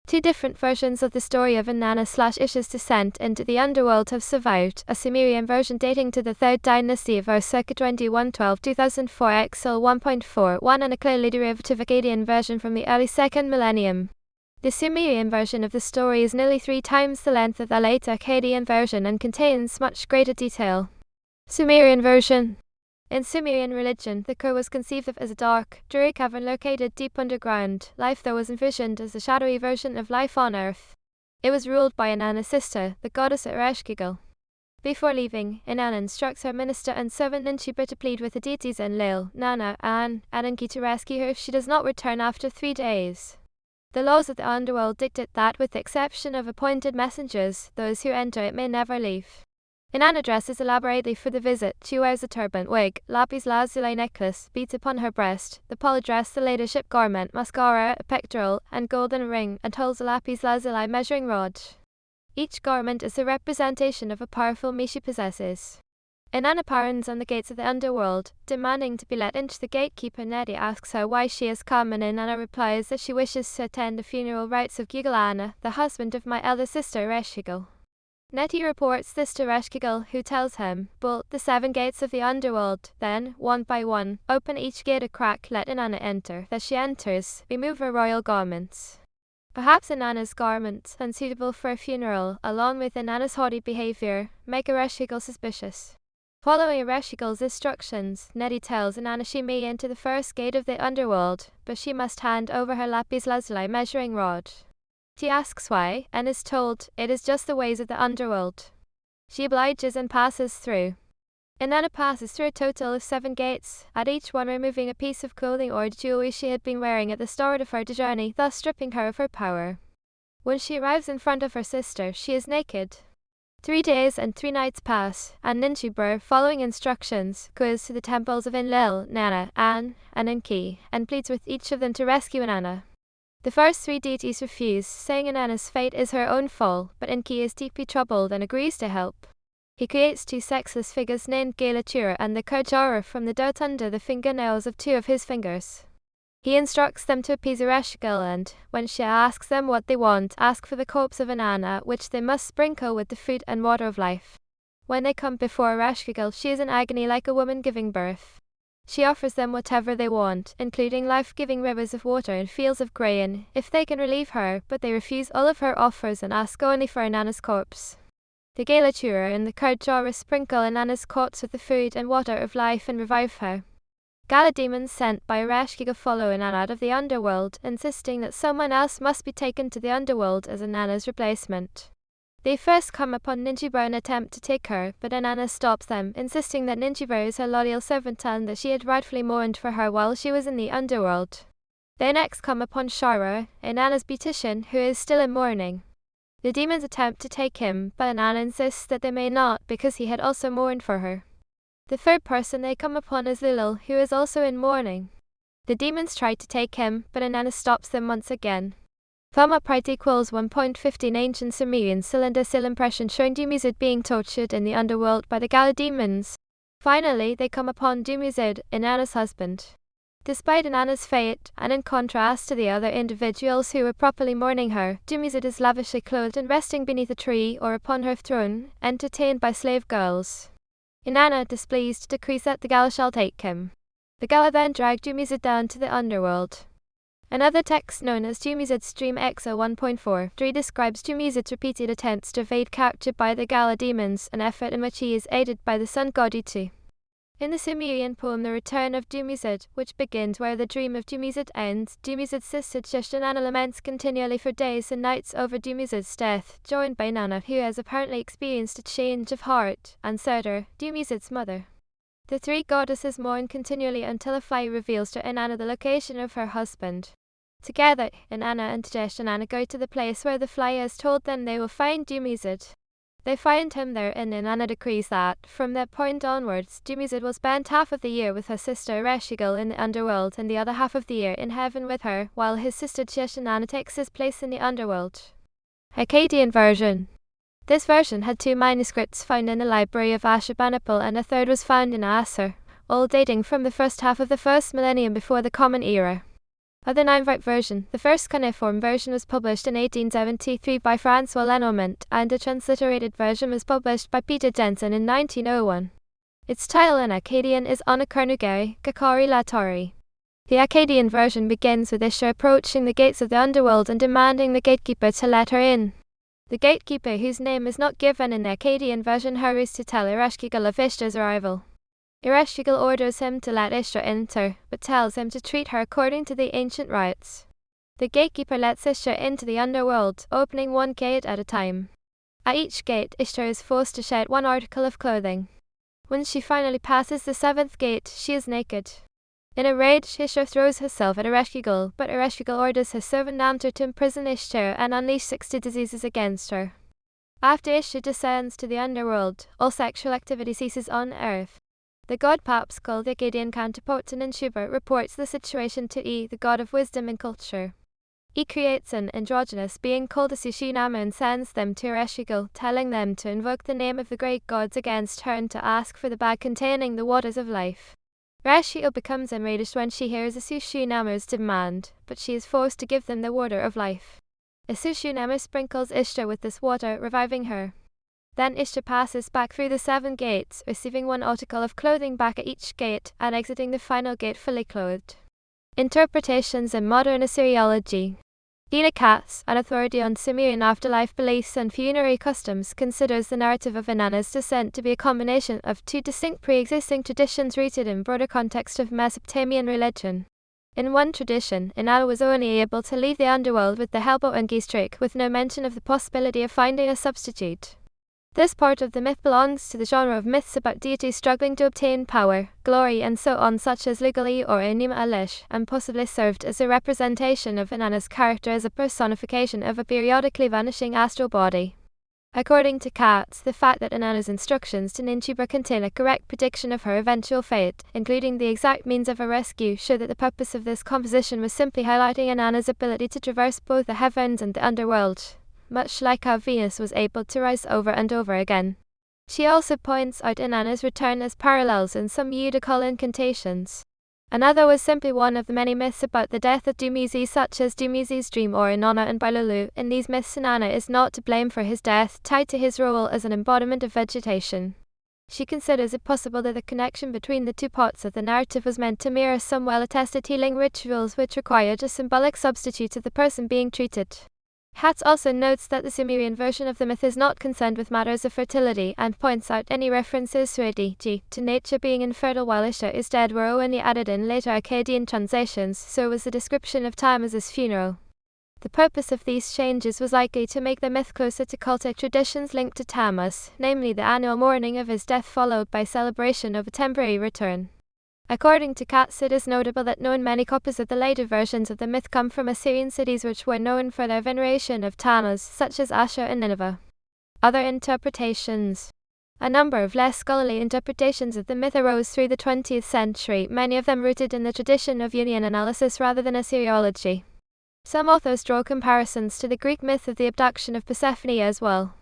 Two different versions of the story of Inanna/Ish's descent into the underworld have survived, a Sumerian version dating to the 3rd dynasty of circa 2112-2004 Exil 1.41 and a clearly derivative Akkadian version from the early 2nd millennium. The Sumerian version of the story is nearly 3 times the length of the late Akkadian version and contains much greater detail. Sumerian version. In Sumerian religion, the Kur was conceived of as a dark, dreary cavern located deep underground. Life there was envisioned as a shadowy version of life on earth. It was ruled by Inanna's sister, the goddess Ereshkigal. Before leaving, Inanna instructs her minister and servant Ninshubur to plead with the deities Enlil, Nana, and Enki to rescue her if she does not return after 3 days. The laws of the underworld dictate that, with the exception of appointed messengers, those who enter it may never leave. Inanna dresses elaborately for the visit. She wears a turban, wig, lapis lazuli necklace, beads upon her breast, the pala dress, the leadership garment, mascara, a pectoral, and golden ring, and holds a lapis lazuli measuring rod. Each garment is a representation of a powerful me she possesses. Inanna pounds on the gates of the underworld, demanding to be let in. The gatekeeper Nedi asks her why she has come, and Inanna replies that she wishes to attend the funeral rites of Eanna, the husband of my elder sister Ereshkigal. Neti reports this to Ereshkigal, who tells him, "Bolt the 7 gates of the underworld, then, one by one, open each gate a crack, let Inanna enter. That she enters, remove her royal garments." Perhaps Inanna's garments, unsuitable for a funeral, along with Inanna's haughty behavior, make Ereshkigal suspicious. Following Ereshkigal's instructions, Nedi tells Inanna she may enter the first gate of the underworld, but she must hand over her lapis lazuli measuring rod. She asks why, and is told, it is just the ways of the underworld. She obliges and passes through. Inanna passes through a total of 7 gates, at each one removing a piece of clothing or jewelry she had been wearing at the start of her journey, thus stripping her of her power. When she arrives in front of her sister, she is naked. 3 days and 3 nights pass, and Ninshubur, following instructions, goes to the temples of Enlil, Nana, An, and Enki, and pleads with each of them to rescue Inanna. The first 3 deities refuse, saying Inanna's fate is her own fault, but Enki is deeply troubled and agrees to help. He creates 2 sexless figures named Galatura and the Kurjara from the dirt under the fingernails of 2 of his fingers. He instructs them to appease Ereshkigal and, when she asks them what they want, ask for the corpse of Inanna, which they must sprinkle with the food and water of life. When they come before Ereshkigal, she is in agony like a woman giving birth. She offers them whatever they want, including life-giving rivers of water and fields of grain, if they can relieve her, but they refuse all of her offers and ask only for Inanna's corpse. The Galatura and the Kurjara sprinkle Inanna's corpse with the food and water of life and revive her. Gala demons sent by Ereshkigal follow Inanna out of the underworld, insisting that someone else must be taken to the underworld as Inanna's replacement. They first come upon Ninshubur and attempt to take her, but Inanna stops them, insisting that Ninshubur is her loyal servant and that she had rightfully mourned for her while she was in the underworld. They next come upon Shara, Inanna's beautician, who is still in mourning. The demons attempt to take him, but Inanna insists that they may not because he had also mourned for her. The third person they come upon is Lulil, who is also in mourning. The demons try to take him, but Inanna stops them once again. Thumb upright equals 1.15 ancient Sumerian cylinder seal impression showing Dumuzid being tortured in the underworld by the Gala demons. Finally, they come upon Dumuzid, Inanna's husband. Despite Inanna's fate, and in contrast to the other individuals who were properly mourning her, Dumuzid is lavishly clothed and resting beneath a tree or upon her throne, entertained by slave girls. Inanna, displeased, decrees that the Gala shall take him. The Gala then drag Dumuzid down to the underworld. Another text known as Dumuzid's Dream Exa 1.43 describes Dumuzid's repeated attempts to evade capture by the Gala demons, an effort in which he is aided by the sun god Utu. In the Sumerian poem The Return of Dumuzid, which begins where the dream of Dumuzid ends, Dumuzid's sister Inanna laments continually for days and nights over Dumuzid's death, joined by Inanna, who has apparently experienced a change of heart, and Surtur, Dumuzid's mother. The 3 goddesses mourn continually until a fly reveals to Inanna the location of her husband. Together, Inanna and Inanna go to the place where the fly has told them they will find Dumuzid. They find him there, and Inanna decrees that, from that point onwards, Dumuzid will spend half of the year with her sister Ereshkigal in the underworld and the other half of the year in heaven with her, while his sister Inanna takes his place in the underworld. Akkadian version. This version had 2 manuscripts found in the library of Ashurbanipal and a third was found in Assur, all dating from the first half of the 1st millennium before the Common Era. Of the 9-part version, the first cuneiform version was published in 1873 by François Lenormant, and a transliterated version was published by Peter Jensen in 1901. Its title in Akkadian is Anakarnugari, Kakari Latori. The Akkadian version begins with Ishtar approaching the gates of the underworld and demanding the gatekeeper to let her in. The gatekeeper, whose name is not given in the Akkadian version, hurries to tell Ereshkigal of Ishtar's arrival. Ereshkigal orders him to let Ishtar enter, but tells him to treat her according to the ancient rites. The gatekeeper lets Ishtar into the underworld, opening 1 gate at a time. At each gate, Ishtar is forced to shed 1 article of clothing. When she finally passes the 7th gate, she is naked. In a rage, Ishtar throws herself at Ereshkigal, but Ereshkigal orders his servant Namtar to imprison Ishtar and unleash 60 diseases against her. After Ishtar descends to the underworld, all sexual activity ceases on earth. The god Papsukkal, the Akkadian counterpart to Ninshubur, reports the situation to E, the god of wisdom and culture. E creates an androgynous being called a Sushinama and sends them to Ereshkigal, telling them to invoke the name of the great gods against her and to ask for the bag containing the waters of life. Ereshkigal becomes enraged when she hears a Sushinama's demand, but she is forced to give them the water of life. A Sushinama sprinkles Ishtar with this water, reviving her. Then Ishtar passes back through the 7 gates, receiving 1 article of clothing back at each gate, and exiting the final gate fully clothed. Interpretations in modern Assyriology. Eanna Katz, an authority on Sumerian afterlife beliefs and funerary customs, considers the narrative of Inanna's descent to be a combination of 2 distinct pre-existing traditions rooted in broader context of Mesopotamian religion. In one tradition, Inanna was only able to leave the underworld with the help of Ungi's trick, with no mention of the possibility of finding a substitute. This part of the myth belongs to the genre of myths about deities struggling to obtain power, glory and so on, such as Lugali or Enuma Elish, and possibly served as a representation of Inanna's character as a personification of a periodically vanishing astral body. According to Katz, the fact that Inanna's instructions to Ninshubur contain a correct prediction of her eventual fate, including the exact means of her rescue, show that the purpose of this composition was simply highlighting Inanna's ability to traverse both the heavens and the underworld, much like how Venus was able to rise over and over again. She also points out Inanna's return as parallels in some Udical incantations. Another was simply one of the many myths about the death of Dumuzid, such as Dumuzid's dream or Inanna and Bailulu. In these myths, Inanna is not to blame for his death, tied to his role as an embodiment of vegetation. She considers it possible that the connection between the 2 parts of the narrative was meant to mirror some well-attested healing rituals which required a symbolic substitute of the person being treated. Katz also notes that the Sumerian version of the myth is not concerned with matters of fertility, and points out any references to nature being infertile while Ishtar is dead were only added in later Akkadian translations, so was the description of Tammuz's funeral. The purpose of these changes was likely to make the myth closer to cultic traditions linked to Tammuz, namely the annual mourning of his death followed by celebration of a temporary return. According to Katz, it is notable that many copies of the later versions of the myth come from Assyrian cities which were known for their veneration of Tammuz, such as Ashur and Nineveh. Other interpretations. A number of less scholarly interpretations of the myth arose through the 20th century, many of them rooted in the tradition of Jungian analysis rather than Assyriology. Some authors draw comparisons to the Greek myth of the abduction of Persephone as well.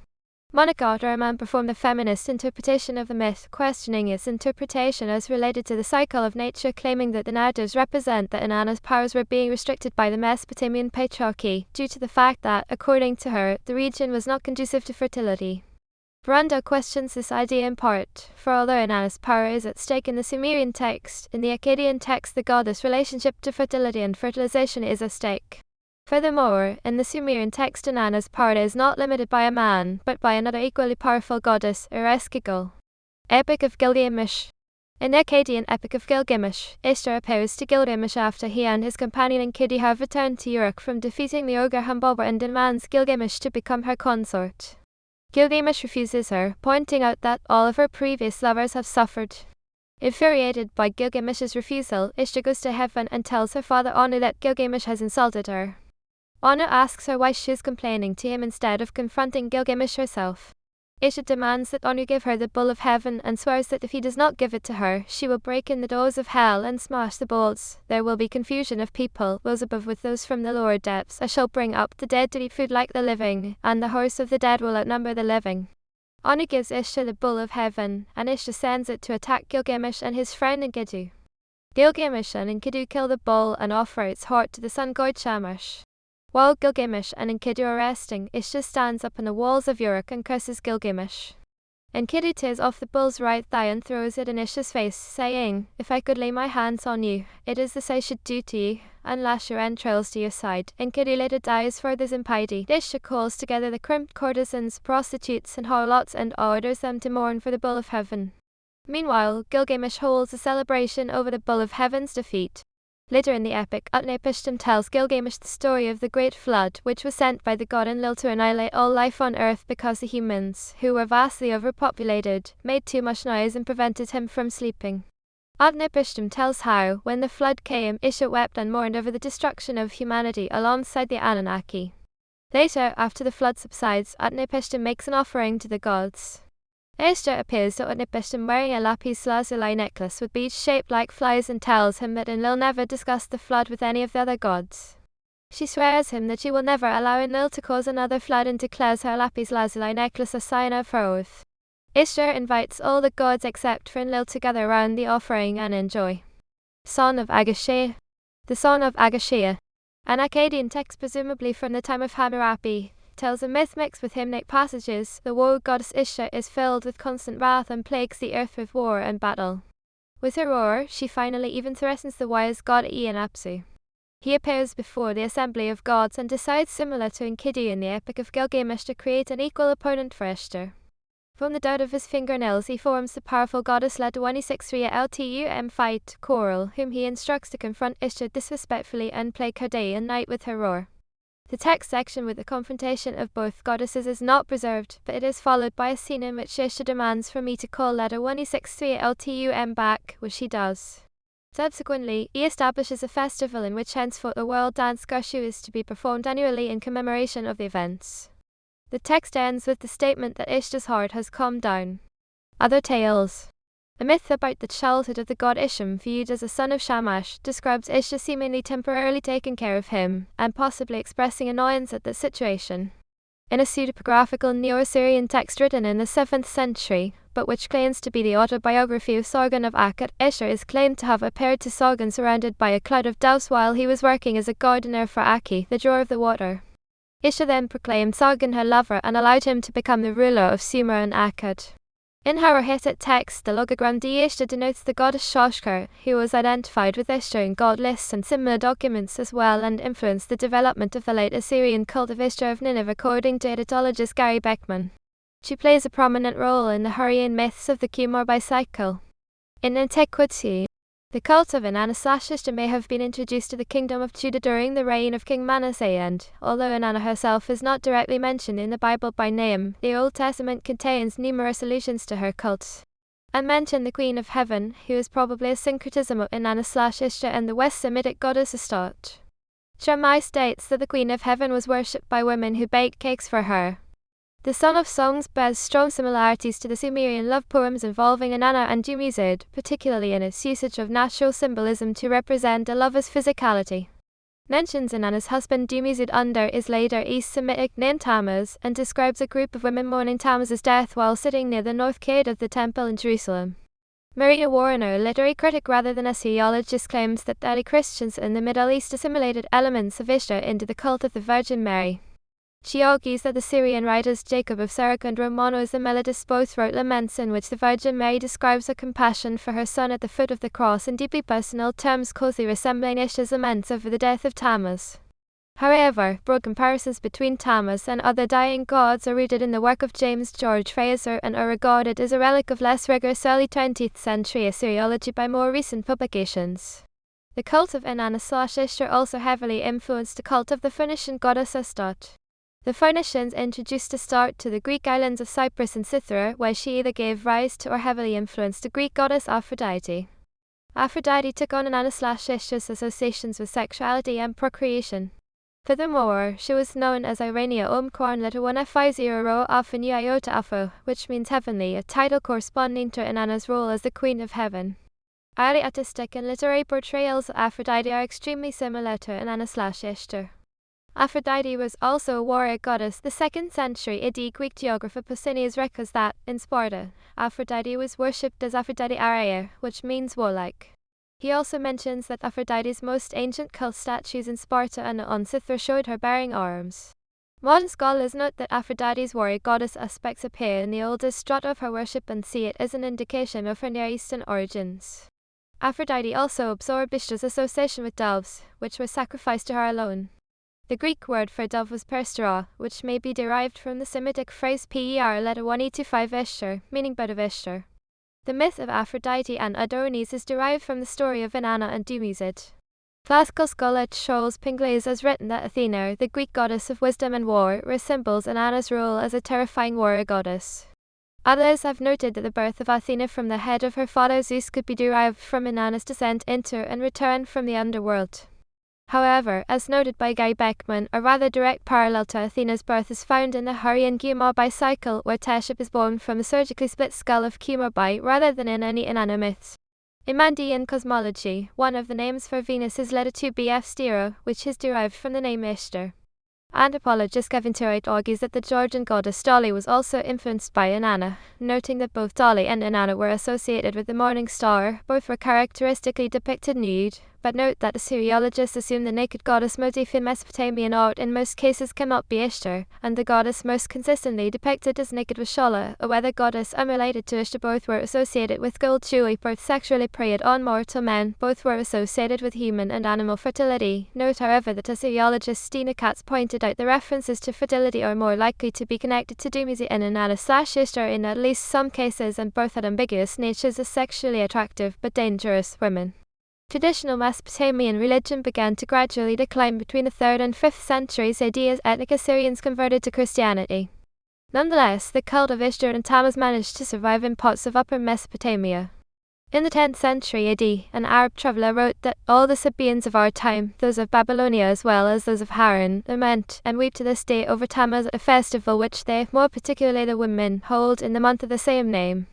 Monica Otterman performed a feminist interpretation of the myth, questioning its interpretation as related to the cycle of nature, claiming that the narratives represent that Inanna's powers were being restricted by the Mesopotamian patriarchy, due to the fact that, according to her, the region was not conducive to fertility. Brando questions this idea in part, for although Inanna's power is at stake in the Sumerian text, in the Akkadian text the goddess' relationship to fertility and fertilization is at stake. Furthermore, in the Sumerian text Inanna's power is not limited by a man, but by another equally powerful goddess, Ereshkigal. Epic of Gilgamesh. In the Akkadian Epic of Gilgamesh, Ishtar appears to Gilgamesh after he and his companion Enkidu have returned to Uruk from defeating the ogre Humbaba and demands Gilgamesh to become her consort. Gilgamesh refuses her, pointing out that all of her previous lovers have suffered. Infuriated by Gilgamesh's refusal, Ishtar goes to heaven and tells her father Anu that Gilgamesh has insulted her. Anu asks her why she is complaining to him instead of confronting Gilgamesh herself. Ishtar demands that Anu give her the bowl of heaven and swears that if he does not give it to her, she will break in the doors of hell and smash the bowls. There will be confusion of people, those above with those from the lower depths. I shall bring up the dead to eat food like the living, and the horse of the dead will outnumber the living. Anu gives Ishtar the bowl of heaven, and Ishtar sends it to attack Gilgamesh and his friend Enkidu. Gilgamesh and Enkidu kill the bull and offer its heart to the sun god Shamash. While Gilgamesh and Enkidu are resting, Ishtar stands up on the walls of Uruk and curses Gilgamesh. Enkidu tears off the bull's right thigh and throws it in Ishtar's face, saying, "If I could lay my hands on you, it is this I should do to you, and lash your entrails to your side." Enkidu later dies for this impiety. Ishtar calls together the crimped courtesans, prostitutes and harlots and orders them to mourn for the bull of heaven. Meanwhile, Gilgamesh holds a celebration over the bull of heaven's defeat. Later in the epic, Utnapishtim tells Gilgamesh the story of the Great Flood, which was sent by the god Enlil to annihilate all life on earth because the humans, who were vastly overpopulated, made too much noise and prevented him from sleeping. Utnapishtim tells how, when the flood came, Ishtar wept and mourned over the destruction of humanity alongside the Anunnaki. Later, after the flood subsides, Utnapishtim makes an offering to the gods. Ishtar appears to Utnapishtim wearing a lapis lazuli necklace with beads shaped like flies and tells him that Enlil never discussed the flood with any of the other gods. She swears him that she will never allow Enlil to cause another flood and declares her lapis lazuli necklace a sign of her oath. Ishtar invites all the gods except for Enlil to gather around the offering and enjoy. Song of Agashea. The Song of Agashea, an Akkadian text presumably from the time of Hammurabi, tells a myth mixed with hymnic passages. The war goddess Ishtar is filled with constant wrath and plagues the earth with war and battle. With her roar, she finally even threatens the wise god Eanna. He appears before the assembly of gods and decides, similar to Enkidu in the Epic of Gilgamesh, to create an equal opponent for Ishtar. From the dirt of his fingernails he forms the powerful goddess-led 163 Ltum fight Coral, whom he instructs to confront Ishtar disrespectfully and plague her day and night with her roar. The text section with the confrontation of both goddesses is not preserved, but it is followed by a scene in which Ishtar demands for me to call letter 163 Ltum back, which he does. Subsequently, he establishes a festival in which henceforth a world dance Gushu is to be performed annually in commemoration of the events. The text ends with the statement that Ishtar's heart has calmed down. Other tales. A myth about the childhood of the god Isham, viewed as a son of Shamash, describes Ishtar seemingly temporarily taking care of him, and possibly expressing annoyance at the situation. In a pseudepigraphical Neo-Assyrian text written in the 7th century, but which claims to be the autobiography of Sargon of Akkad, Ishtar is claimed to have appeared to Sargon surrounded by a cloud of doves while he was working as a gardener for Aki, the drawer of the water. Ishtar then proclaimed Sargon her lover and allowed him to become the ruler of Sumer and Akkad. In her Hittite text, the logogram D Ishtar denotes the goddess Shashkar, who was identified with Ishtar in god lists and similar documents as well, and influenced the development of the late Assyrian cult of Ishtar of Nineveh according to Egyptologist Gary Beckman. She plays a prominent role in the Hurrian myths of the Qumar bicycle. In antiquity, the cult of Inanna/Ishtar may have been introduced to the kingdom of Judah during the reign of King Manasseh, and, although Inanna herself is not directly mentioned in the Bible by name, the Old Testament contains numerous allusions to her cult. And mention the Queen of Heaven, who is probably a syncretism of Inanna/Ishtar and the West Semitic goddess Ishtar. Shammai states that the Queen of Heaven was worshipped by women who baked cakes for her. The Song of Songs bears strong similarities to the Sumerian love poems involving Inanna and Dumuzid, particularly in its usage of natural symbolism to represent a lover's physicality. Mentions Inanna's husband Dumuzid under is later East Semitic name Tammuz, and describes a group of women mourning Tammuz's death while sitting near the north gate of the temple in Jerusalem. Maria Warner, a literary critic rather than a theologist, claims that early Christians in the Middle East assimilated elements of Ishtar into the cult of the Virgin Mary. She argues that the Syrian writers Jacob of Syriac and Romanos the melodists both wrote laments in which the Virgin Mary describes her compassion for her son at the foot of the cross in deeply personal terms, closely resembling Ishtar's laments over the death of Tammuz. However, broad comparisons between Tammuz and other dying gods are rooted in the work of James George Fraser and are regarded as a relic of less rigorous early 20th century Assyriology by more recent publications. The cult of Inanna/Ishtar also heavily influenced the cult of the Phoenician goddess Astarte. The Phoenicians introduced Astarte to the Greek islands of Cyprus and Cythera, where she either gave rise to or heavily influenced the Greek goddess Aphrodite. Aphrodite took on Inanna/Ishtar's associations with sexuality and procreation. Furthermore, she was known as Irania Omkorn letter 150 Ro Alpha Nu Iota Alpha, which means heavenly, a title corresponding to Inanna's role as the Queen of Heaven. Early artistic and literary portrayals of Aphrodite are extremely similar to Inanna/Ishtar. Aphrodite was also a warrior goddess. The 2nd century AD Greek geographer Pausanias records that, in Sparta, Aphrodite was worshipped as Aphrodite Araea, which means warlike. He also mentions that Aphrodite's most ancient cult statues in Sparta and on Cythera showed her bearing arms. Modern scholars note that Aphrodite's warrior goddess aspects appear in the oldest strata of her worship and see it as an indication of her Near Eastern origins. Aphrodite also absorbed Ishtar's association with doves, which were sacrificed to her alone. The Greek word for dove was perstera, which may be derived from the Semitic phrase per letter 185 Ishtar, meaning bird of Ishtar. The myth of Aphrodite and Adonis is derived from the story of Inanna and Dumuzid. Classical scholar Charles Pingles has written that Athena, the Greek goddess of wisdom and war, resembles Inanna's role as a terrifying warrior goddess. Others have noted that the birth of Athena from the head of her father Zeus could be derived from Inanna's descent into and return from the underworld. However, as noted by Guy Beckman, a rather direct parallel to Athena's birth is found in the Hurrian Cumorbai cycle, where Teshub is born from the surgically split skull of Cumorbai rather than in any Inanna myths. In Mandean cosmology, one of the names for Venus is later to be Stira, which is derived from the name Ishtar. Anthropologist Kevin Turret argues that the Georgian goddess Dolly was also influenced by Inanna, noting that both Dolly and Inanna were associated with the morning star. Both were characteristically depicted nude, but note that Assyriologists assume the naked goddess motif in Mesopotamian art in most cases cannot be Ishtar, and the goddess most consistently depicted as naked was Shola, a weather goddess unrelated to Ishtar. Both were associated with gold jewelry, both sexually preyed on mortal men, both were associated with human and animal fertility. Note however that Assyriologist Stina Katz pointed out the references to fertility are more likely to be connected to Dumuzid and Inanna/Ishtar in at least some cases, and both had ambiguous natures as sexually attractive but dangerous women. Traditional Mesopotamian religion began to gradually decline between the 3rd and 5th centuries AD as ethnic Assyrians converted to Christianity. Nonetheless, the cult of Ishtar and Tammuz managed to survive in parts of Upper Mesopotamia. In the 10th century AD, an Arab traveller wrote that all the Sabaeans of our time, those of Babylonia as well as those of Haran, lament and weep to this day over Tammuz, a festival which they, more particularly the women, hold in the month of the same name.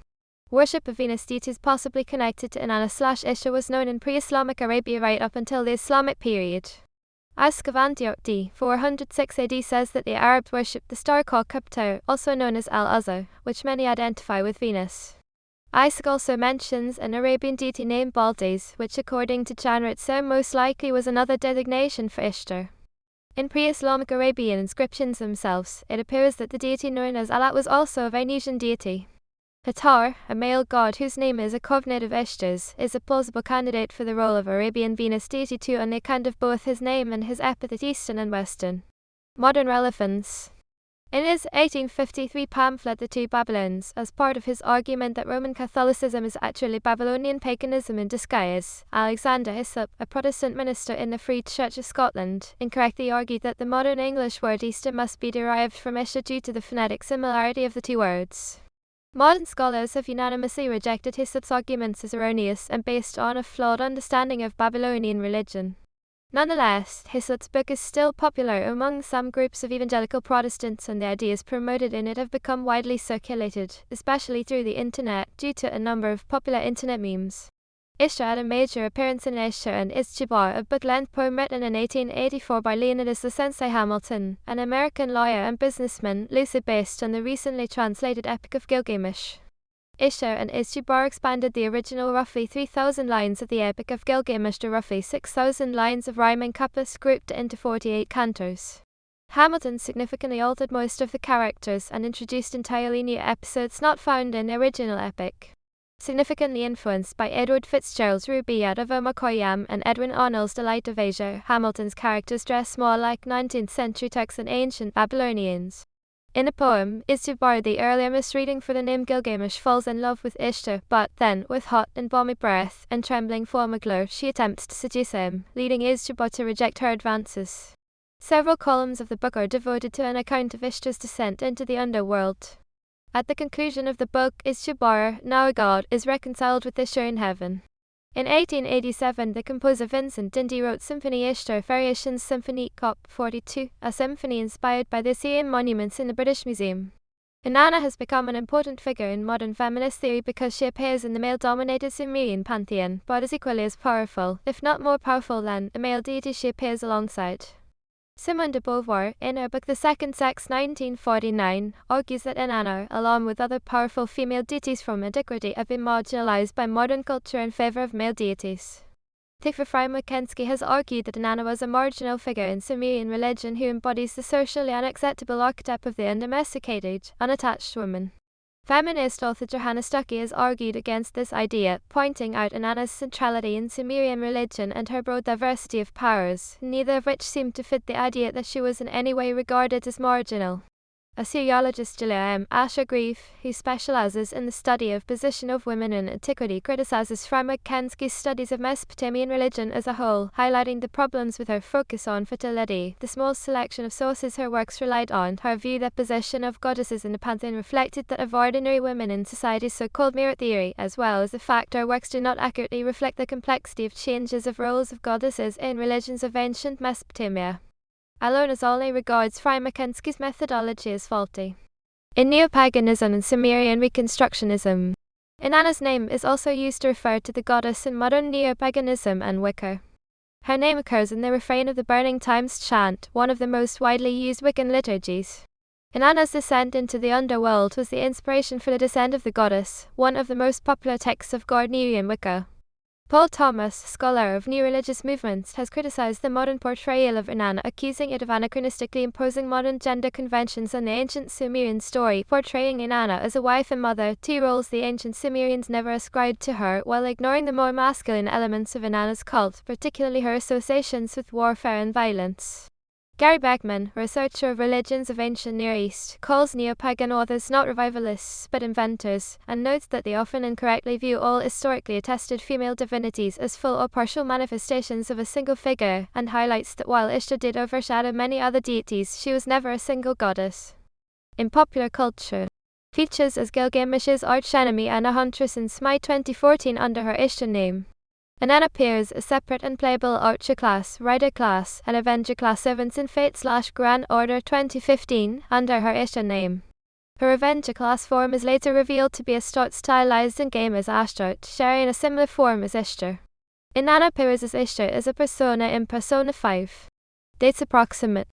Worship of Venus deities possibly connected to Inanna/Ishtar was known in pre-Islamic Arabia right up until the Islamic period. Isaac of Antioch d. 406 AD says that the Arabs worshipped the star called Kaptar, also known as Al-Uzza, which many identify with Venus. Isaac also mentions an Arabian deity named Baldes, which according to Janritzer most likely was another designation for Ishtar. In pre-Islamic Arabian inscriptions themselves, it appears that the deity known as Alat was also a Venusian deity. Hathor, a male god whose name is a cognate of Ishtar's, is a plausible candidate for the role of Arabian Venus deity too on account of both his name and his epithet Eastern and Western. Modern relevance. In his 1853 pamphlet The Two Babylons, as part of his argument that Roman Catholicism is actually Babylonian paganism in disguise, Alexander Hyslop, a Protestant minister in the Free Church of Scotland, incorrectly argued that the modern English word Easter must be derived from Ishtar due to the phonetic similarity of the two words. Modern scholars have unanimously rejected Hyslop's arguments as erroneous and based on a flawed understanding of Babylonian religion. Nonetheless, Hyslop's book is still popular among some groups of evangelical Protestants, and the ideas promoted in it have become widely circulated, especially through the internet, due to a number of popular internet memes. Ishtar had a major appearance in Ishtar and Ishtar, a book-length poem written in 1884 by Leonidas Sensei Hamilton, an American lawyer and businessman, loosely based on the recently translated Epic of Gilgamesh. Ishtar and Ishtar expanded the original roughly 3,000 lines of the Epic of Gilgamesh to roughly 6,000 lines of rhyming couples grouped into 48 cantos. Hamilton significantly altered most of the characters and introduced entirely new episodes not found in the original epic. Significantly influenced by Edward Fitzgerald's Rubaiyat of Omar Khayyam and Edwin Arnold's The Light of Asia, Hamilton's characters dress more like 19th century Turks than ancient Babylonians. In the poem, Ishtar, the earlier misreading for the name Gilgamesh, falls in love with Ishtar, but then, with hot and balmy breath and trembling form aglow, she attempts to seduce him, leading Ishtar to reject her advances. Several columns of the book are devoted to an account of Ishtar's descent into the underworld. At the conclusion of the book, Ishtar, now a god, is reconciled with Ishtar in heaven. In 1887, the composer Vincent Dindy wrote Symphony Ishtar Variations Symphonique Op. 42, a symphony inspired by the Assyrian monuments in the British Museum. Inanna has become an important figure in modern feminist theory because she appears in the male-dominated Sumerian pantheon, but is equally as powerful, if not more powerful than, the male deity she appears alongside. Simone de Beauvoir, in her book The Second Sex 1949, argues that Inanna, along with other powerful female deities from antiquity, have been marginalized by modern culture in favor of male deities. Tigfer Frey-Mokensky has argued that Inanna was a marginal figure in Sumerian religion who embodies the socially unacceptable archetype of the undomesticated, unattached woman. Feminist author Johanna Stuckey has argued against this idea, pointing out Inanna's centrality in Sumerian religion and her broad diversity of powers, neither of which seem to fit the idea that she was in any way regarded as marginal. Assyriologist Julia M. Asher Grief, who specializes in the study of position of women in antiquity, criticizes Frima Kensky's studies of Mesopotamian religion as a whole, highlighting the problems with her focus on fertility. The small selection of sources her works relied on, her view that position of goddesses in the pantheon reflected that of ordinary women in society's so-called mirror theory, as well as the fact her works do not accurately reflect the complexity of changes of roles of goddesses in religions of ancient Mesopotamia. Alonazole regards Frima Kensky's methodology as faulty. In Neopaganism and Sumerian Reconstructionism, Inanna's name is also used to refer to the goddess in modern Neopaganism and Wicca. Her name occurs in the refrain of the Burning Times chant, one of the most widely used Wiccan liturgies. Inanna's descent into the underworld was the inspiration for the descent of the goddess, one of the most popular texts of Gardnerian Wicca. Paul Thomas, scholar of new religious movements, has criticized the modern portrayal of Inanna, accusing it of anachronistically imposing modern gender conventions on the ancient Sumerian story, portraying Inanna as a wife and mother, two roles the ancient Sumerians never ascribed to her, while ignoring the more masculine elements of Inanna's cult, particularly her associations with warfare and violence. Gary Beckman, researcher of religions of ancient Near East, calls Neopagan authors not revivalists but inventors, and notes that they often incorrectly view all historically attested female divinities as full or partial manifestations of a single figure, and highlights that while Ishtar did overshadow many other deities, she was never a single goddess. In popular culture, features as Gilgamesh's archenemy Eanna Huntress in Smite 2014 under her Ishtar name. Inanna appears a separate and playable Archer class, Rider class, and Avenger class servants in Fate/Grand Order 2015 under her Ishtar name. Her Avenger class form is later revealed to be Astarte stylized in-game as Ashtart, sharing a similar form as Ishtar. Inanna appears as Ishtar as a persona in Persona 5. Dates approximate.